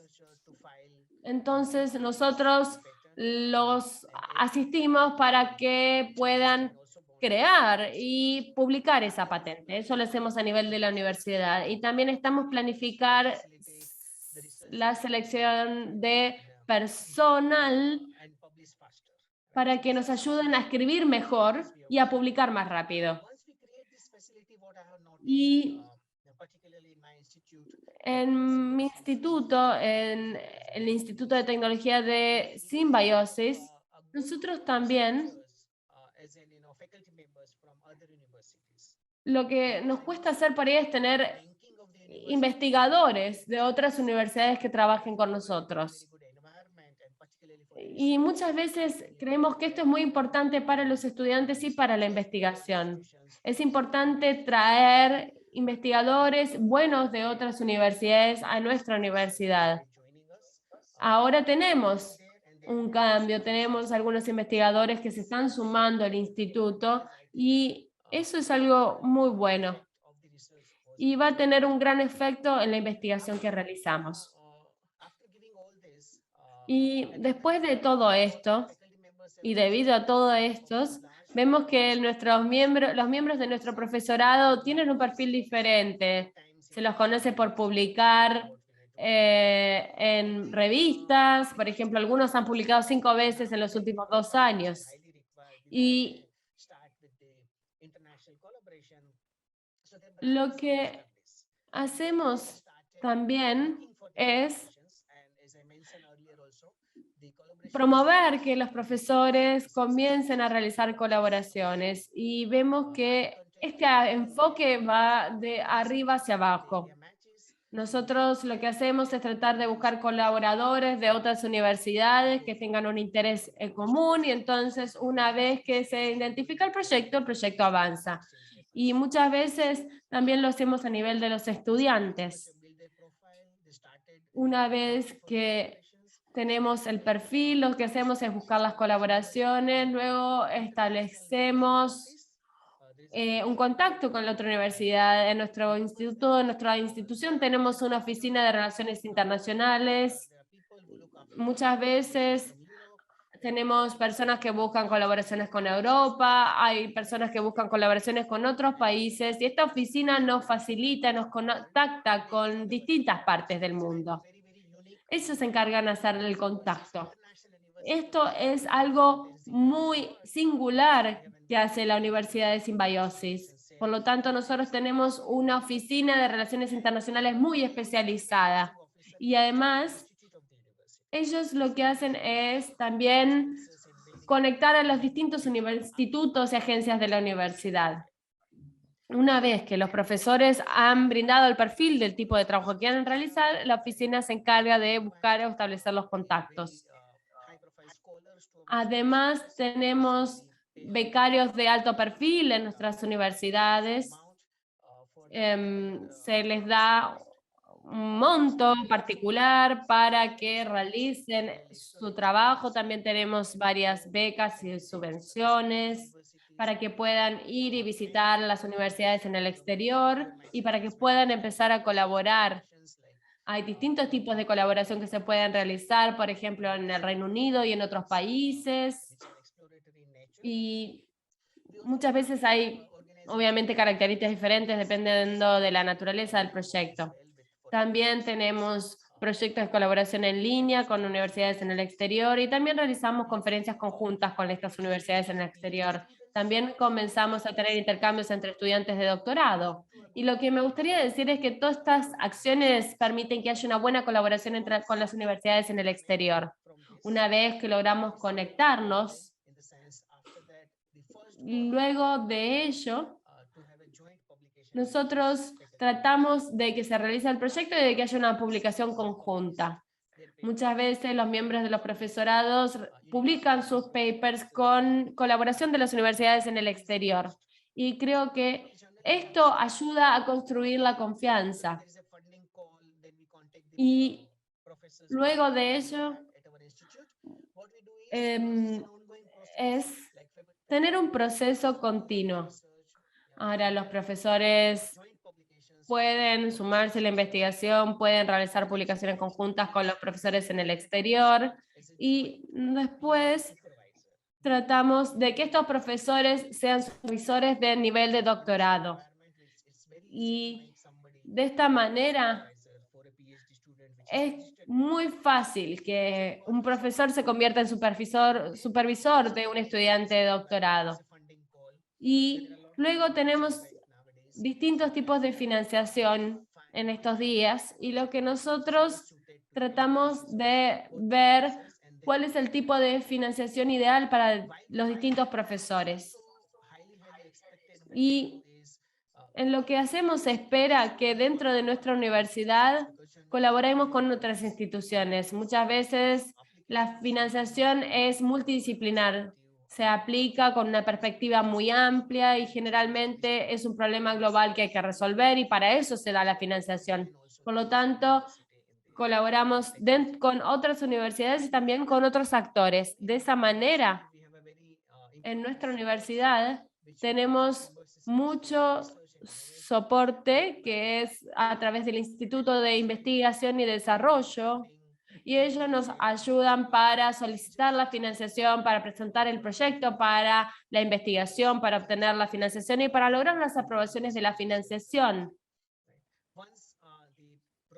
Speaker 1: Entonces, nosotros los asistimos para que puedan crear y publicar esa patente. Eso lo hacemos a nivel de la universidad. Y también estamos planificar la selección de personal para que nos ayuden a escribir mejor y a publicar más rápido. Y en mi instituto, en el Instituto de Tecnología de Symbiosis, nosotros también, lo que nos cuesta hacer por ahí es tener investigadores de otras universidades que trabajen con nosotros. Y muchas veces creemos que esto es muy importante para los estudiantes y para la investigación. Es importante traer investigadores buenos de otras universidades a nuestra universidad. Ahora tenemos un cambio, tenemos algunos investigadores que se están sumando al instituto y eso es algo muy bueno. Y va a tener un gran efecto en la investigación que realizamos. Y después de todo esto, y debido a todo esto, vemos que los miembros de nuestro profesorado tienen un perfil diferente. Se los conoce por publicar en revistas, por ejemplo, algunos han publicado 5 veces en los últimos 2 años. Y lo que hacemos también es promover que los profesores comiencen a realizar colaboraciones y vemos que este enfoque va de arriba hacia abajo. Nosotros lo que hacemos es tratar de buscar colaboradores de otras universidades que tengan un interés en común y entonces una vez que se identifica el proyecto avanza. Y muchas veces también lo hacemos a nivel de los estudiantes. Una vez que tenemos el perfil, lo que hacemos es buscar las colaboraciones, luego establecemos un contacto con la otra universidad. En nuestro instituto, en nuestra institución, tenemos una oficina de relaciones internacionales. Muchas veces tenemos personas que buscan colaboraciones con Europa, hay personas que buscan colaboraciones con otros países, y esta oficina nos facilita, nos contacta con distintas partes del mundo. Ellos se encargan de hacer el contacto. Esto es algo muy singular que hace la Universidad de Symbiosis. Por lo tanto, nosotros tenemos una oficina de relaciones internacionales muy especializada. Y además, ellos lo que hacen es también conectar a los distintos institutos y agencias de la universidad. Una vez que los profesores han brindado el perfil del tipo de trabajo que quieren realizar, la oficina se encarga de buscar o establecer los contactos. Además, tenemos becarios de alto perfil en nuestras universidades. Se les da un monto particular para que realicen su trabajo. También tenemos varias becas y subvenciones para que puedan ir y visitar las universidades en el exterior y para que puedan empezar a colaborar. Hay distintos tipos de colaboración que se pueden realizar, por ejemplo, en el Reino Unido y en otros países. Y muchas veces hay, obviamente, características diferentes dependiendo de la naturaleza del proyecto. También tenemos proyectos de colaboración en línea con universidades en el exterior y también realizamos conferencias conjuntas con estas universidades en el exterior. También comenzamos a tener intercambios entre estudiantes de doctorado. Y lo que me gustaría decir es que todas estas acciones permiten que haya una buena colaboración con las universidades en el exterior. Una vez que logramos conectarnos, luego de ello, nosotros tratamos de que se realice el proyecto y de que haya una publicación conjunta. Muchas veces los miembros de los profesorados publican sus papers con colaboración de las universidades en el exterior. Y creo que esto ayuda a construir la confianza. Y luego de ello, es tener un proceso continuo. Ahora los profesores pueden sumarse a la investigación, pueden realizar publicaciones conjuntas con los profesores en el exterior y después tratamos de que estos profesores sean supervisores de nivel de doctorado. Y de esta manera es muy fácil que un profesor se convierta en supervisor de un estudiante de doctorado. Y luego tenemos distintos tipos de financiación en estos días y lo que nosotros tratamos de ver cuál es el tipo de financiación ideal para los distintos profesores. Y en lo que hacemos se espera que dentro de nuestra universidad colaboremos con otras instituciones. Muchas veces la financiación es multidisciplinar. Se aplica con una perspectiva muy amplia y generalmente es un problema global que hay que resolver y para eso se da la financiación. Por lo tanto, colaboramos con otras universidades y también con otros actores. De esa manera, en nuestra universidad tenemos mucho soporte que es a través del Instituto de Investigación y Desarrollo, y ellos nos ayudan para solicitar la financiación, para presentar el proyecto, para la investigación, para obtener la financiación y para lograr las aprobaciones de la financiación.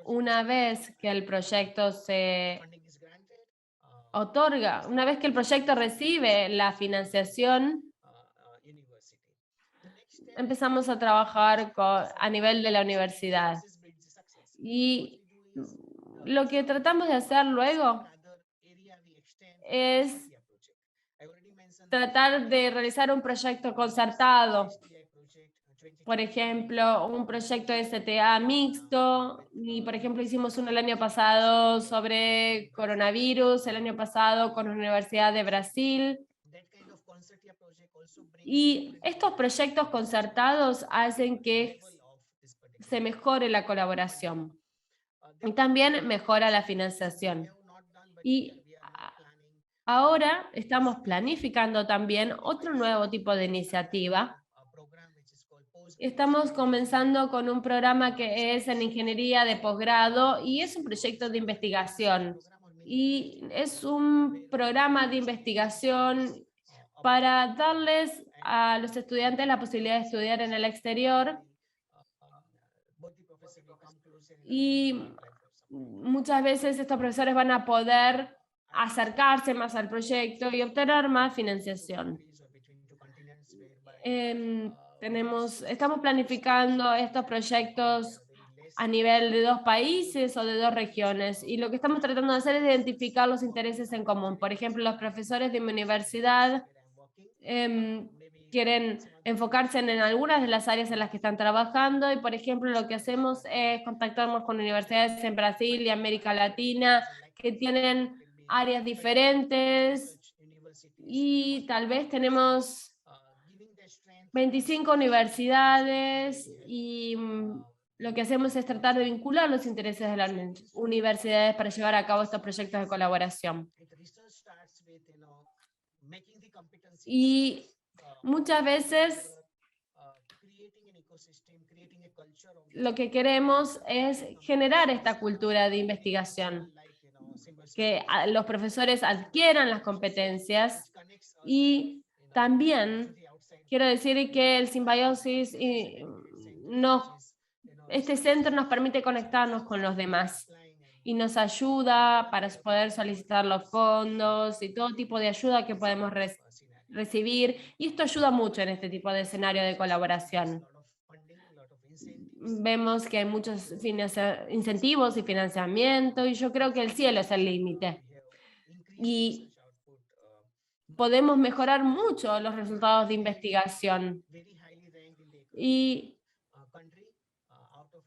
Speaker 1: Una vez que el proyecto se otorga, una vez que el proyecto recibe la financiación, empezamos a trabajar a nivel de la universidad. Y lo que tratamos de hacer luego es tratar de realizar un proyecto concertado. Por ejemplo, un proyecto STA mixto. Y, por ejemplo, hicimos uno el año pasado sobre coronavirus, el año pasado con la Universidad de Brasil. Y estos proyectos concertados hacen que se mejore la colaboración y también mejora la financiación. Y ahora estamos planificando también otro nuevo tipo de iniciativa. Estamos comenzando con un programa que es en ingeniería de posgrado y es un proyecto de investigación. y es un programa de investigación para darles a los estudiantes la posibilidad de estudiar en el exterior, y muchas veces estos profesores van a poder acercarse más al proyecto y obtener más financiación. Estamos planificando estos proyectos a nivel de 2 países o de 2 regiones, y lo que estamos tratando de hacer es identificar los intereses en común. Por ejemplo, los profesores de mi universidad quieren enfocarse en algunas de las áreas en las que están trabajando, y por ejemplo lo que hacemos es contactarnos con universidades en Brasil y América Latina que tienen áreas diferentes, y tal vez tenemos 25 universidades, y lo que hacemos es tratar de vincular los intereses de las universidades para llevar a cabo estos proyectos de colaboración. Y muchas veces lo que queremos es generar esta cultura de investigación, que los profesores adquieran las competencias, y también quiero decir que el Symbiosis este centro nos permite conectarnos con los demás y nos ayuda para poder solicitar los fondos y todo tipo de ayuda que podemos recibir, y esto ayuda mucho en este tipo de escenario de colaboración. Vemos que hay muchos incentivos y financiamiento, y yo creo que el cielo es el límite. Y podemos mejorar mucho los resultados de investigación. Y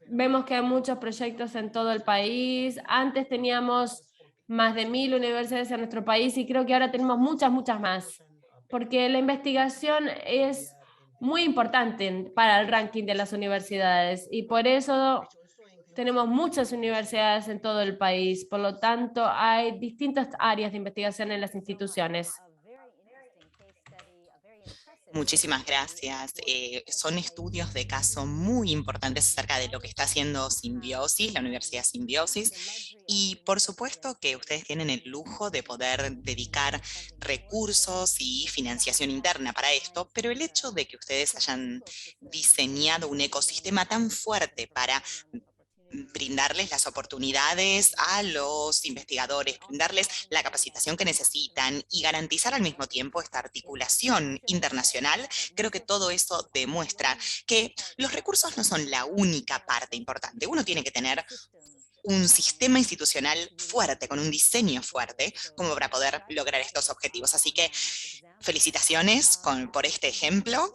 Speaker 1: vemos que hay muchos proyectos en todo el país. Antes teníamos más de 1000 universidades en nuestro país, y creo que ahora tenemos muchas más, porque la investigación es muy importante para el ranking de las universidades, y por eso tenemos muchas universidades en todo el país. Por lo tanto, hay distintas áreas de investigación en las instituciones.
Speaker 3: Muchísimas gracias. Son estudios de caso muy importantes acerca de lo que está haciendo Symbiosis, la Universidad Symbiosis, y por supuesto que ustedes tienen el lujo de poder dedicar recursos y financiación interna para esto, pero el hecho de que ustedes hayan diseñado un ecosistema tan fuerte para brindarles las oportunidades a los investigadores, brindarles la capacitación que necesitan y garantizar al mismo tiempo esta articulación internacional, creo que todo eso demuestra que los recursos no son la única parte importante. Uno tiene que tener un sistema institucional fuerte, con un diseño fuerte, como para poder lograr estos objetivos. Así que felicitaciones por este ejemplo.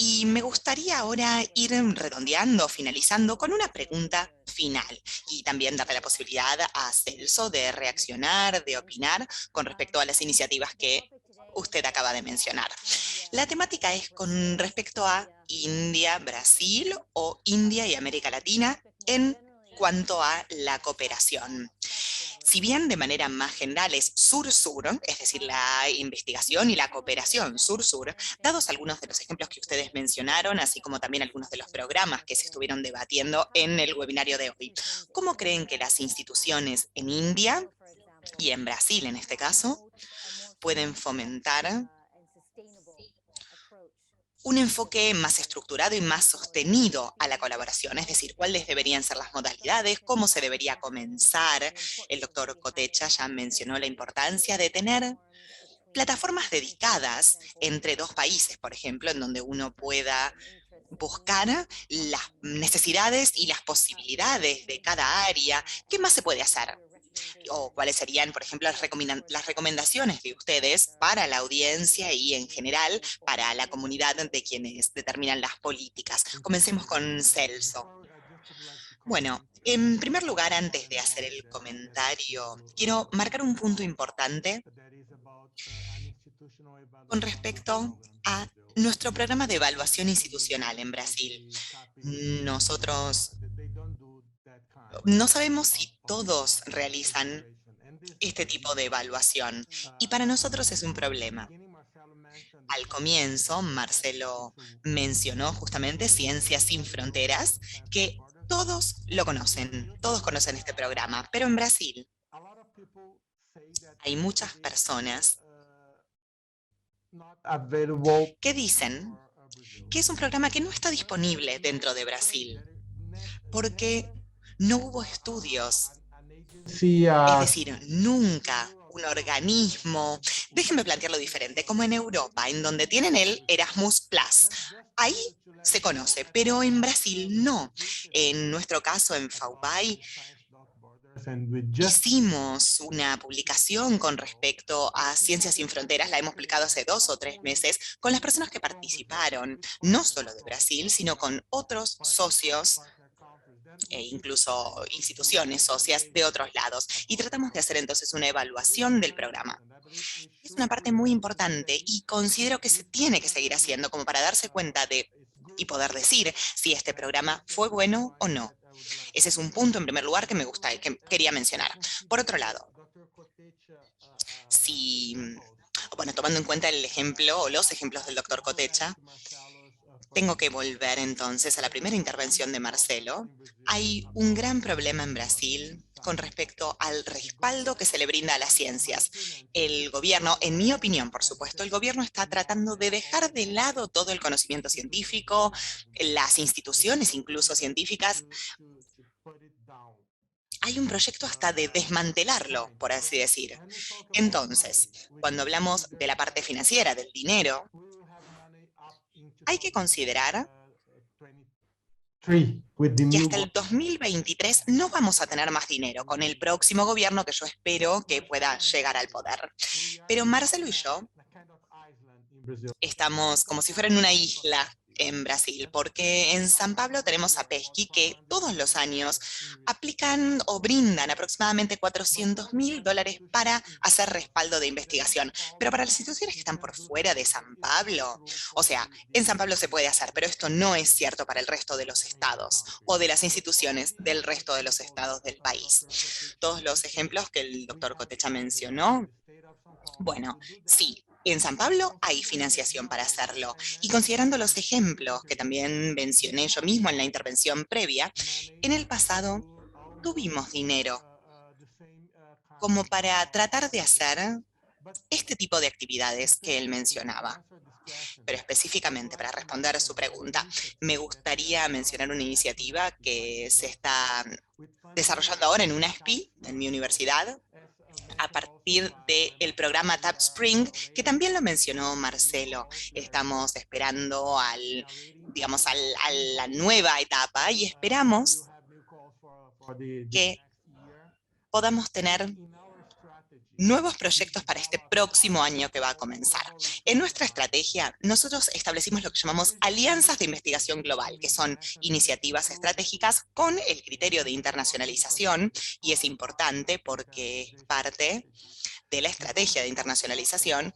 Speaker 3: Y me gustaría ahora ir redondeando, finalizando con una pregunta final, y también darle la posibilidad a Celso de reaccionar, de opinar con respecto a las iniciativas que usted acaba de mencionar. La temática es con respecto a India, Brasil o India y América Latina en cuanto a la cooperación. Si bien de manera más general es sur-sur, es decir, la investigación y la cooperación sur-sur, dados algunos de los ejemplos que ustedes mencionaron, así como también algunos de los programas que se estuvieron debatiendo en el webinario de hoy, ¿cómo creen que las instituciones en India y en Brasil, en este caso, pueden fomentar un enfoque más estructurado y más sostenido a la colaboración? Es decir, cuáles deberían ser las modalidades, cómo se debería comenzar? El doctor Kotecha ya mencionó la importancia de tener plataformas dedicadas entre 2 países, por ejemplo, en donde uno pueda buscar las necesidades y las posibilidades de cada área. ¿Qué más se puede hacer? O cuáles serían, por ejemplo, las recomendaciones de ustedes para la audiencia y en general para la comunidad de quienes determinan las políticas. Comencemos con Celso. Bueno, en primer lugar, antes de hacer el comentario, quiero marcar un punto importante con respecto a nuestro programa de evaluación institucional en Brasil. Nosotros no sabemos si todos realizan este tipo de evaluación, y para nosotros es un problema. Al comienzo, Marcelo mencionó justamente Ciencias Sin Fronteras, que todos lo conocen, todos conocen este programa, pero en Brasil Hay muchas personas que dicen que es un programa que no está disponible dentro de Brasil, porque no hubo estudios. Es decir, nunca un organismo, déjenme plantearlo diferente, como en Europa, en donde tienen el Erasmus Plus. Ahí se conoce, pero en Brasil no. En nuestro caso, en FAUBAI, hicimos una publicación con respecto a Ciencias Sin Fronteras, la hemos publicado hace 2 o 3 meses, con las personas que participaron, no solo de Brasil, sino con otros socios e incluso instituciones socias de otros lados. Y tratamos de hacer entonces una evaluación del programa. Es una parte muy importante y considero que se tiene que seguir haciendo como para darse cuenta de y poder decir si este programa fue bueno o no. Ese es un punto en primer lugar que que quería mencionar. Por otro lado, tomando en cuenta el ejemplo o los ejemplos del doctor Cotecha, tengo que volver entonces a la primera intervención de Marcelo. Hay un gran problema en Brasil con respecto al respaldo que se le brinda a las ciencias. El gobierno, en mi opinión, por supuesto, el gobierno está tratando de dejar de lado todo el conocimiento científico, las instituciones incluso científicas. Hay un proyecto hasta de desmantelarlo, por así decir. Entonces, cuando hablamos de la parte financiera, del dinero, hay que considerar que hasta el 2023 no vamos a tener más dinero con el próximo gobierno que yo espero que pueda llegar al poder. Pero Marcelo y yo estamos como si fuera en una isla en Brasil, porque en San Pablo tenemos a Pesqui que todos los años aplican o brindan aproximadamente $400.000 para hacer respaldo de investigación. Pero para las instituciones que están por fuera de San Pablo, o sea, en San Pablo se puede hacer, pero esto no es cierto para el resto de los estados o de las instituciones del resto de los estados del país. Todos los ejemplos que el doctor Cotecha mencionó, bueno, sí, en San Pablo hay financiación para hacerlo. Y considerando los ejemplos que también mencioné yo mismo en la intervención previa, en el pasado tuvimos dinero como para tratar de hacer este tipo de actividades que él mencionaba. Pero específicamente para responder a su pregunta, me gustaría mencionar una iniciativa que se está desarrollando ahora en UNESPI, en mi universidad, a partir del programa Tap Spring, que también lo mencionó Marcelo. Estamos esperando a la nueva etapa y esperamos que podamos tener nuevos proyectos para este próximo año que va a comenzar. En nuestra estrategia, nosotros establecimos lo que llamamos alianzas de investigación global, que son iniciativas estratégicas con el criterio de internacionalización, y es importante porque es parte de la estrategia de internacionalización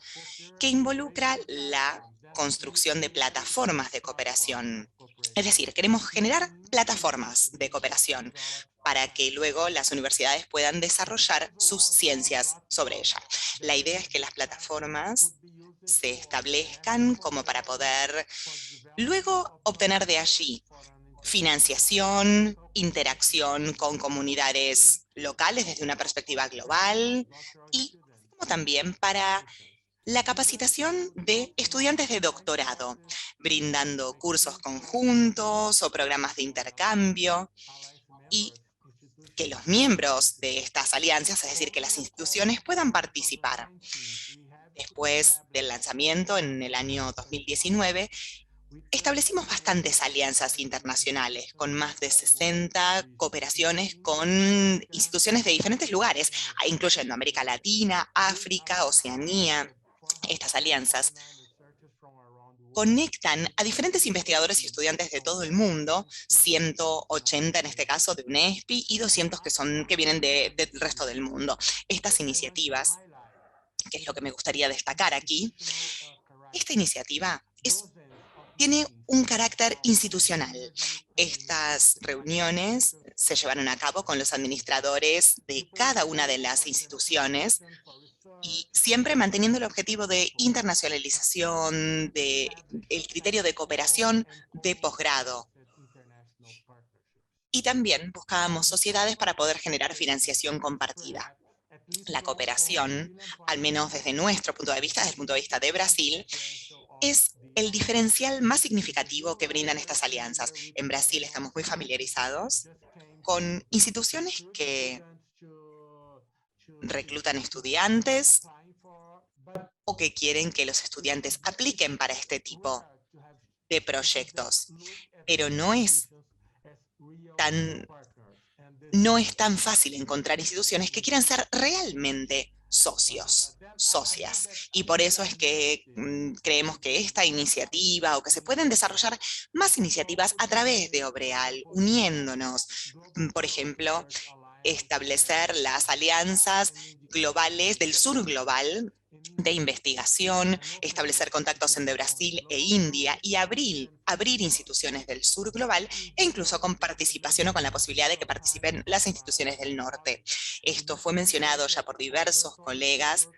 Speaker 3: que involucra la construcción de plataformas de cooperación. Es decir, queremos generar plataformas de cooperación para que luego las universidades puedan desarrollar sus ciencias sobre ella. La idea es que las plataformas se establezcan como para poder luego obtener de allí financiación, interacción con comunidades locales desde una perspectiva global y como también para la capacitación de estudiantes de doctorado, brindando cursos conjuntos o programas de intercambio, y que los miembros de estas alianzas, es decir, que las instituciones puedan participar. Después del lanzamiento en el año 2019, establecimos bastantes alianzas internacionales, con más de 60 cooperaciones con instituciones de diferentes lugares, incluyendo América Latina, África, Oceanía. Estas alianzas conectan a diferentes investigadores y estudiantes de todo el mundo, 180 en este caso de UNESPI y 200 que vienen del resto del mundo. Estas iniciativas, que es lo que me gustaría destacar aquí, esta iniciativa tiene un carácter institucional. Estas reuniones se llevaron a cabo con los administradores de cada una de las instituciones y siempre manteniendo el objetivo de internacionalización, el criterio de cooperación de posgrado. Y también buscábamos sociedades para poder generar financiación compartida. La cooperación, al menos desde nuestro punto de vista, desde el punto de vista de Brasil, es el diferencial más significativo que brindan estas alianzas. En Brasil estamos muy familiarizados con instituciones que reclutan estudiantes o que quieren que los estudiantes apliquen para este tipo de proyectos, pero no es tan fácil encontrar instituciones que quieran ser realmente socias. Y por eso es que creemos que esta iniciativa o que se pueden desarrollar más iniciativas a través de Obreal, uniéndonos. Por ejemplo, establecer las alianzas globales del sur global de investigación, establecer contactos entre Brasil e India y abrir instituciones del sur global e incluso con participación o con la posibilidad de que participen las instituciones del norte. Esto fue mencionado ya por diversos colegas,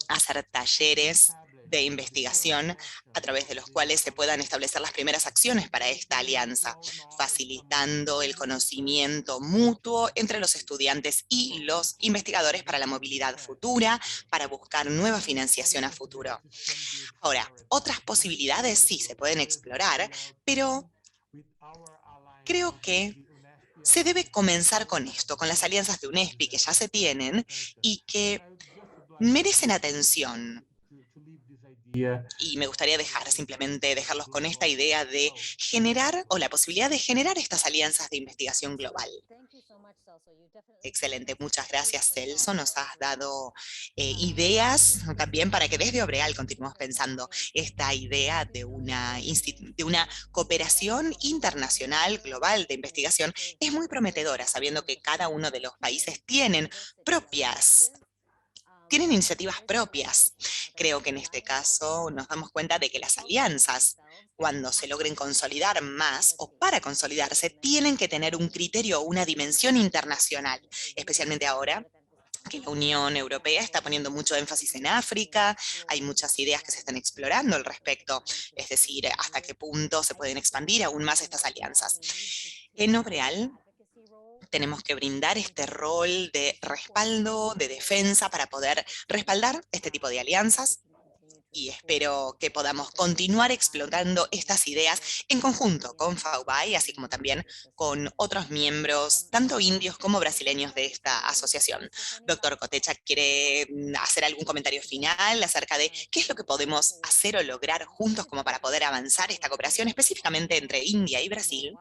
Speaker 3: hacer talleres de investigación a través de los cuales se puedan establecer las primeras acciones para esta alianza, facilitando el conocimiento mutuo entre los estudiantes y los investigadores para la movilidad futura, para buscar nueva financiación a futuro. Ahora, otras posibilidades sí se pueden explorar, pero creo que se debe comenzar con esto, con las alianzas de UNESPI que ya se tienen y que merecen atención. Y me gustaría simplemente dejarlos con esta idea de generar, o la posibilidad de generar estas alianzas de investigación global. Excelente, muchas gracias, Celso. Nos has dado ideas también para que desde Obreal continuemos pensando esta idea de una cooperación internacional global de investigación. Es muy prometedora, sabiendo que cada uno de los países tienen iniciativas propias. Creo que en este caso nos damos cuenta de que las alianzas, cuando se logren consolidar más o para consolidarse, tienen que tener un criterio o una dimensión internacional, especialmente ahora que la Unión Europea está poniendo mucho énfasis en África, hay muchas ideas que se están explorando al respecto, es decir, hasta qué punto se pueden expandir aún más estas alianzas. En Obreal tenemos que brindar este rol de respaldo, de defensa, para poder respaldar este tipo de alianzas, y espero que podamos continuar explotando estas ideas en conjunto con FAUBAI, así como también con otros miembros, tanto indios como brasileños de esta asociación. Doctor Kotecha, ¿quiere hacer algún comentario final acerca de qué es lo que podemos hacer o lograr juntos como para poder avanzar esta cooperación, específicamente entre India y Brasil,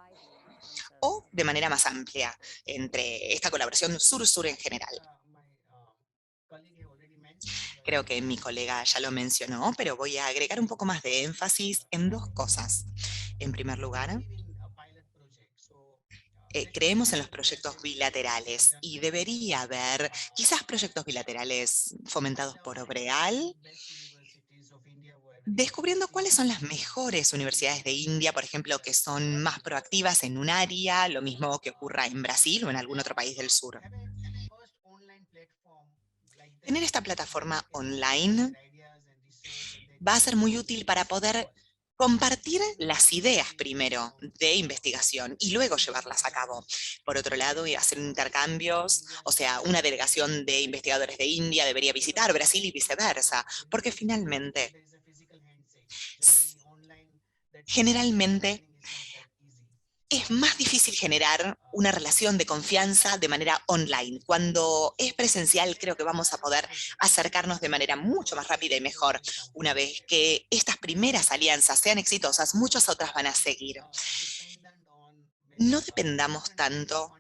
Speaker 3: o de manera más amplia, entre esta colaboración sur-sur en general? Creo que mi colega ya lo mencionó, pero voy a agregar un poco más de énfasis en dos cosas. En primer lugar, creemos en los proyectos bilaterales y debería haber quizás proyectos bilaterales fomentados por Obreal, descubriendo cuáles son las mejores universidades de India, por ejemplo, que son más proactivas en un área, lo mismo que ocurra en Brasil o en algún otro país del sur. Tener esta plataforma online va a ser muy útil para poder compartir las ideas primero de investigación y luego llevarlas a cabo. Por otro lado, hacer intercambios, o sea, una delegación de investigadores de India debería visitar Brasil y viceversa, porque finalmente, generalmente, es más difícil generar una relación de confianza de manera online. Cuando es presencial, creo que vamos a poder acercarnos de manera mucho más rápida y mejor. Una vez que estas primeras alianzas sean exitosas, muchas otras van a seguir. No dependamos tanto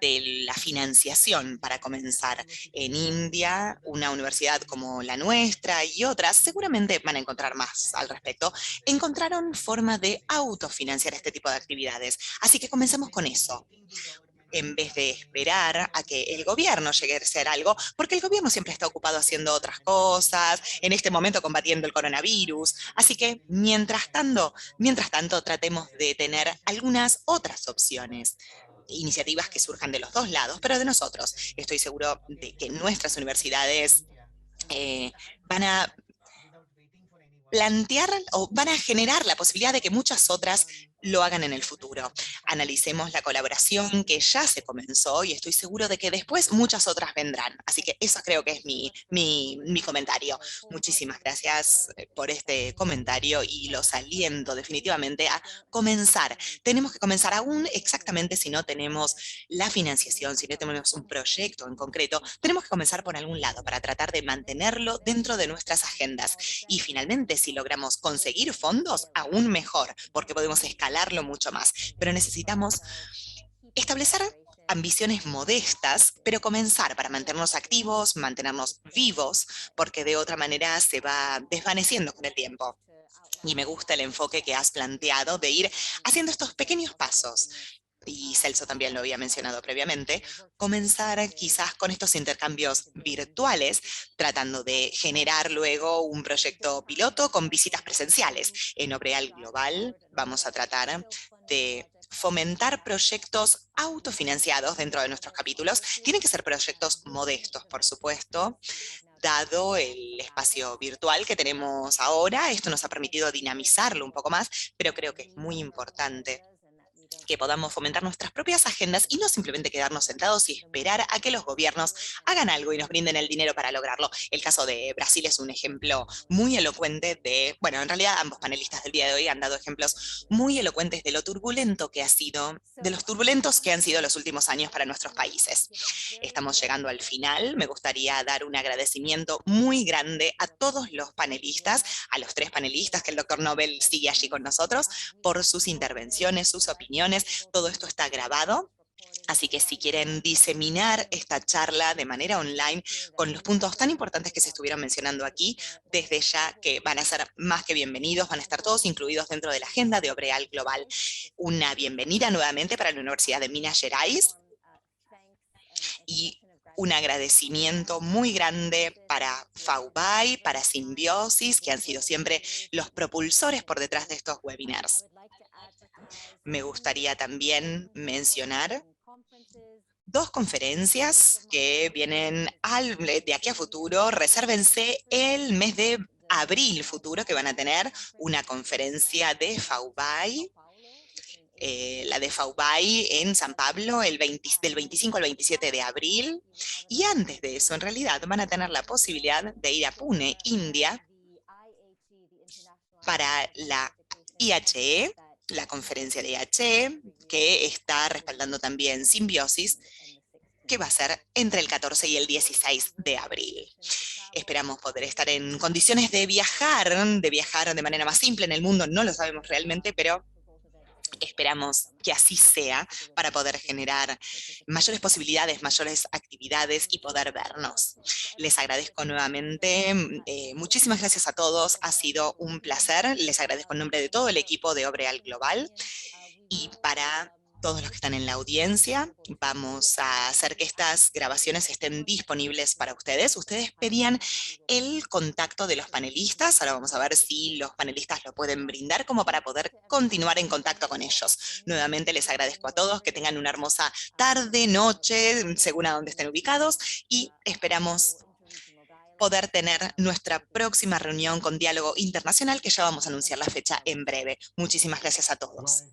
Speaker 3: de la financiación para comenzar. En India, una universidad como la nuestra y otras, seguramente van a encontrar más al respecto, encontraron forma de autofinanciar este tipo de actividades. Así que comencemos con eso, en vez de esperar a que el gobierno llegue a hacer algo, porque el gobierno siempre está ocupado haciendo otras cosas, en este momento combatiendo el coronavirus. Así que, mientras tanto, tratemos de tener algunas otras opciones, iniciativas que surjan de los dos lados, pero de nosotros. Estoy seguro de que nuestras universidades van a plantear o van a generar la posibilidad de que muchas otras lo hagan en el futuro. Analicemos la colaboración que ya se comenzó y estoy seguro de que después muchas otras vendrán. Así que eso creo que es mi comentario. Muchísimas gracias por este comentario y los aliento definitivamente a comenzar. Tenemos que comenzar aún exactamente si no tenemos la financiación, si no tenemos un proyecto en concreto, tenemos que comenzar por algún lado para tratar de mantenerlo dentro de nuestras agendas. Y finalmente, si logramos conseguir fondos, aún mejor, porque podemos escalarlo mucho más. Pero necesitamos establecer ambiciones modestas, pero comenzar para mantenernos activos, mantenernos vivos, porque de otra manera se va desvaneciendo con el tiempo. Y me gusta el enfoque que has planteado de ir haciendo estos pequeños pasos. Y Celso también lo había mencionado previamente, comenzar quizás con estos intercambios virtuales, tratando de generar luego un proyecto piloto con visitas presenciales. En Obreal Global vamos a tratar de fomentar proyectos autofinanciados dentro de nuestros capítulos. Tienen que ser proyectos modestos, por supuesto. Dado el espacio virtual que tenemos ahora, esto nos ha permitido dinamizarlo un poco más, pero creo que es muy importante que podamos fomentar nuestras propias agendas y no simplemente quedarnos sentados y esperar a que los gobiernos hagan algo y nos brinden el dinero para lograrlo. El caso de Brasil es un ejemplo muy elocuente de, bueno, en realidad ambos panelistas del día de hoy han dado ejemplos muy elocuentes de lo turbulento que ha sido, de los turbulentos que han sido los últimos años para nuestros países. Estamos llegando al final. Me gustaría dar un agradecimiento muy grande a todos los panelistas, a los 3 panelistas que el doctor Nobel sigue allí con nosotros, por sus intervenciones, sus opiniones. Todo esto está grabado. Así que si quieren diseminar esta charla de manera online con los puntos tan importantes que se estuvieron mencionando aquí, desde ya que van a ser más que bienvenidos, van a estar todos incluidos dentro de la agenda de Obreal Global. Una bienvenida nuevamente para la Universidad de Minas Gerais y un agradecimiento muy grande para FAUBAI, para Simbiosis, que han sido siempre los propulsores por detrás de estos webinars. Me gustaría también mencionar 2 conferencias que vienen de aquí a futuro. Resérvense el mes de abril futuro, que van a tener una conferencia de FAUBAI, la de FAUBAI en San Pablo del 25 al 27 de abril. Y antes de eso, en realidad, van a tener la posibilidad de ir a Pune, India, para la IHE, la conferencia de IHE, que está respaldando también Simbiosis, que va a ser entre el 14 y el 16 de abril. Esperamos poder estar en condiciones de viajar de manera más simple en el mundo, no lo sabemos realmente, pero esperamos que así sea para poder generar mayores posibilidades, mayores actividades y poder vernos. Les agradezco nuevamente, muchísimas gracias a todos, ha sido un placer, les agradezco en nombre de todo el equipo de Obreal Global y para todos los que están en la audiencia, vamos a hacer que estas grabaciones estén disponibles para ustedes. Ustedes pedían el contacto de los panelistas, ahora vamos a ver si los panelistas lo pueden brindar como para poder continuar en contacto con ellos. Nuevamente les agradezco a todos, que tengan una hermosa tarde, noche, según a donde estén ubicados, y esperamos poder tener nuestra próxima reunión con Diálogo Internacional, que ya vamos a anunciar la fecha en breve. Muchísimas gracias a todos.